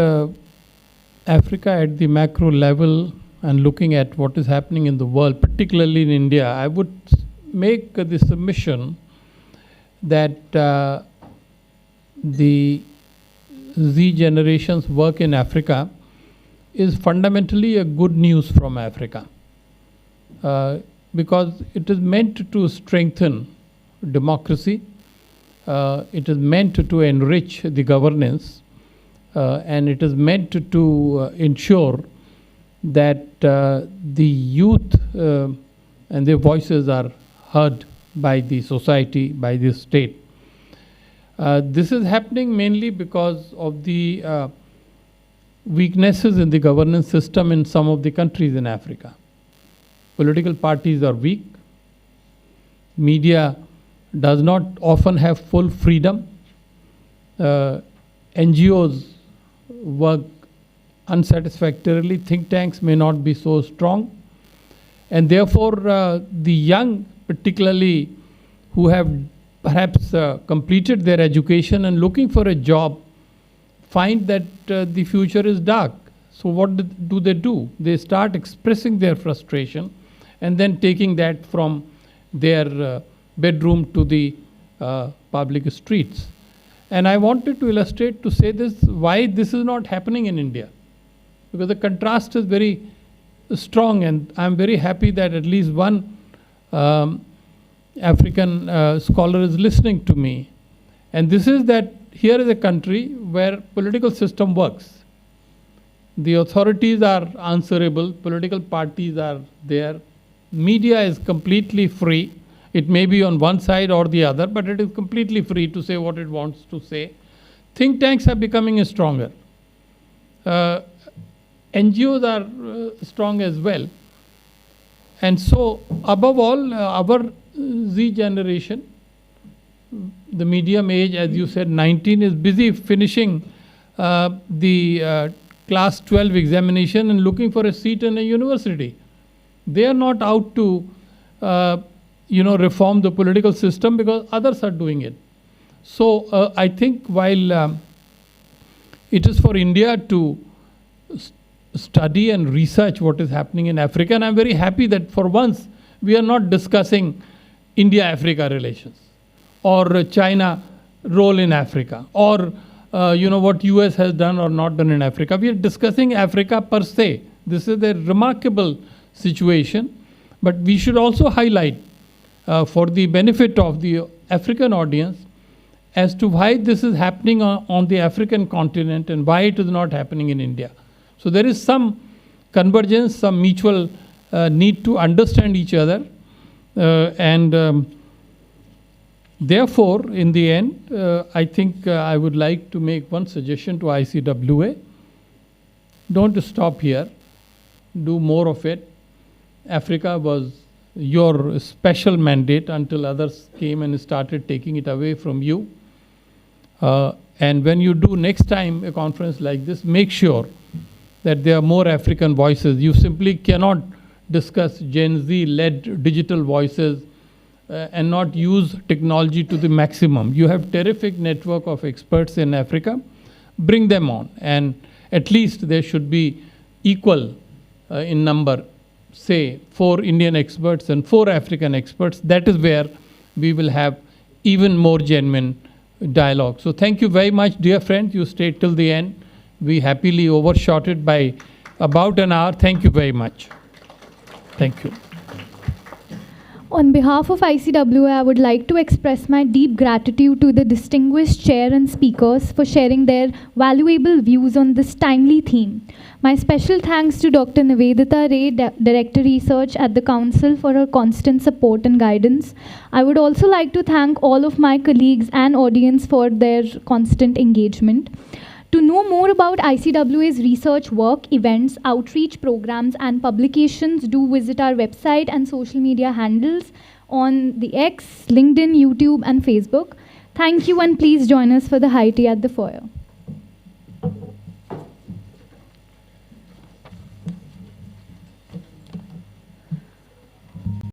Africa at the macro level and looking at what is happening in the world, particularly in India, I would make the submission that the Z generation's work in Africa is fundamentally a good news from Africa, because it is meant to strengthen democracy, it is meant to enrich the governance, and it is meant to ensure that the youth and their voices are heard by the society, by the state. This is happening mainly because of the weaknesses in the governance system in some of the countries in Africa. Political parties are weak. Media does not often have full freedom. NGOs work unsatisfactorily. Think tanks may not be so strong. And therefore, the young, particularly who have perhaps completed their education and looking for a job, find that the future is dark. So what do? They start expressing their frustration and then taking that from their bedroom to the public streets. And I wanted to illustrate, to say this, why this is not happening in India. Because the contrast is very strong, and I'm very happy that at least one African scholar is listening to me. And this is that here is a country where political system works. The authorities are answerable, political parties are there, media is completely free. It may be on one side or the other, but it is completely free to say what it wants to say. Think tanks are becoming stronger. NGOs are strong as well. And so, above all, our Z generation, the medium age, as you said, 19, is busy finishing the class 12 examination and looking for a seat in a university. They are not out to reform the political system because others are doing it. So I think while it is for India to study and research what is happening in Africa, and I'm very happy that for once we are not discussing India-Africa relations or China role in Africa or what US has done or not done in Africa. We are discussing Africa per se. This is a remarkable situation, but we should also highlight for the benefit of the African audience as to why this is happening on the African continent and why it is not happening in India. So there is some convergence, some mutual need to understand each other, and therefore, in the end, I think I would like to make one suggestion to ICWA. Don't stop here. Do more of it. Africa was your special mandate until others came and started taking it away from you. And when you do next time a conference like this, make sure that there are more African voices. You simply cannot discuss Gen Z-led digital voices and not use technology to the maximum. You have terrific network of experts in Africa. Bring them on, and at least there should be equal in number, say 4 Indian experts and 4 African experts. That is where we will have even more genuine dialogue. So thank you very much, dear friends. You stayed till the end. We happily overshot it by about an hour. Thank you very much. Thank you. On behalf of ICWA, I would like to express my deep gratitude to the distinguished chair and speakers for sharing their valuable views on this timely theme. My special thanks to Dr. Nivedita Ray, Director Research at the Council, for her constant support and guidance. I would also like to thank all of my colleagues and audience for their constant engagement. To know more about ICWA's research work, events, outreach programs, and publications, do visit our website and social media handles on the X, LinkedIn, YouTube, and Facebook. Thank you, and please join us for the high tea at the foyer.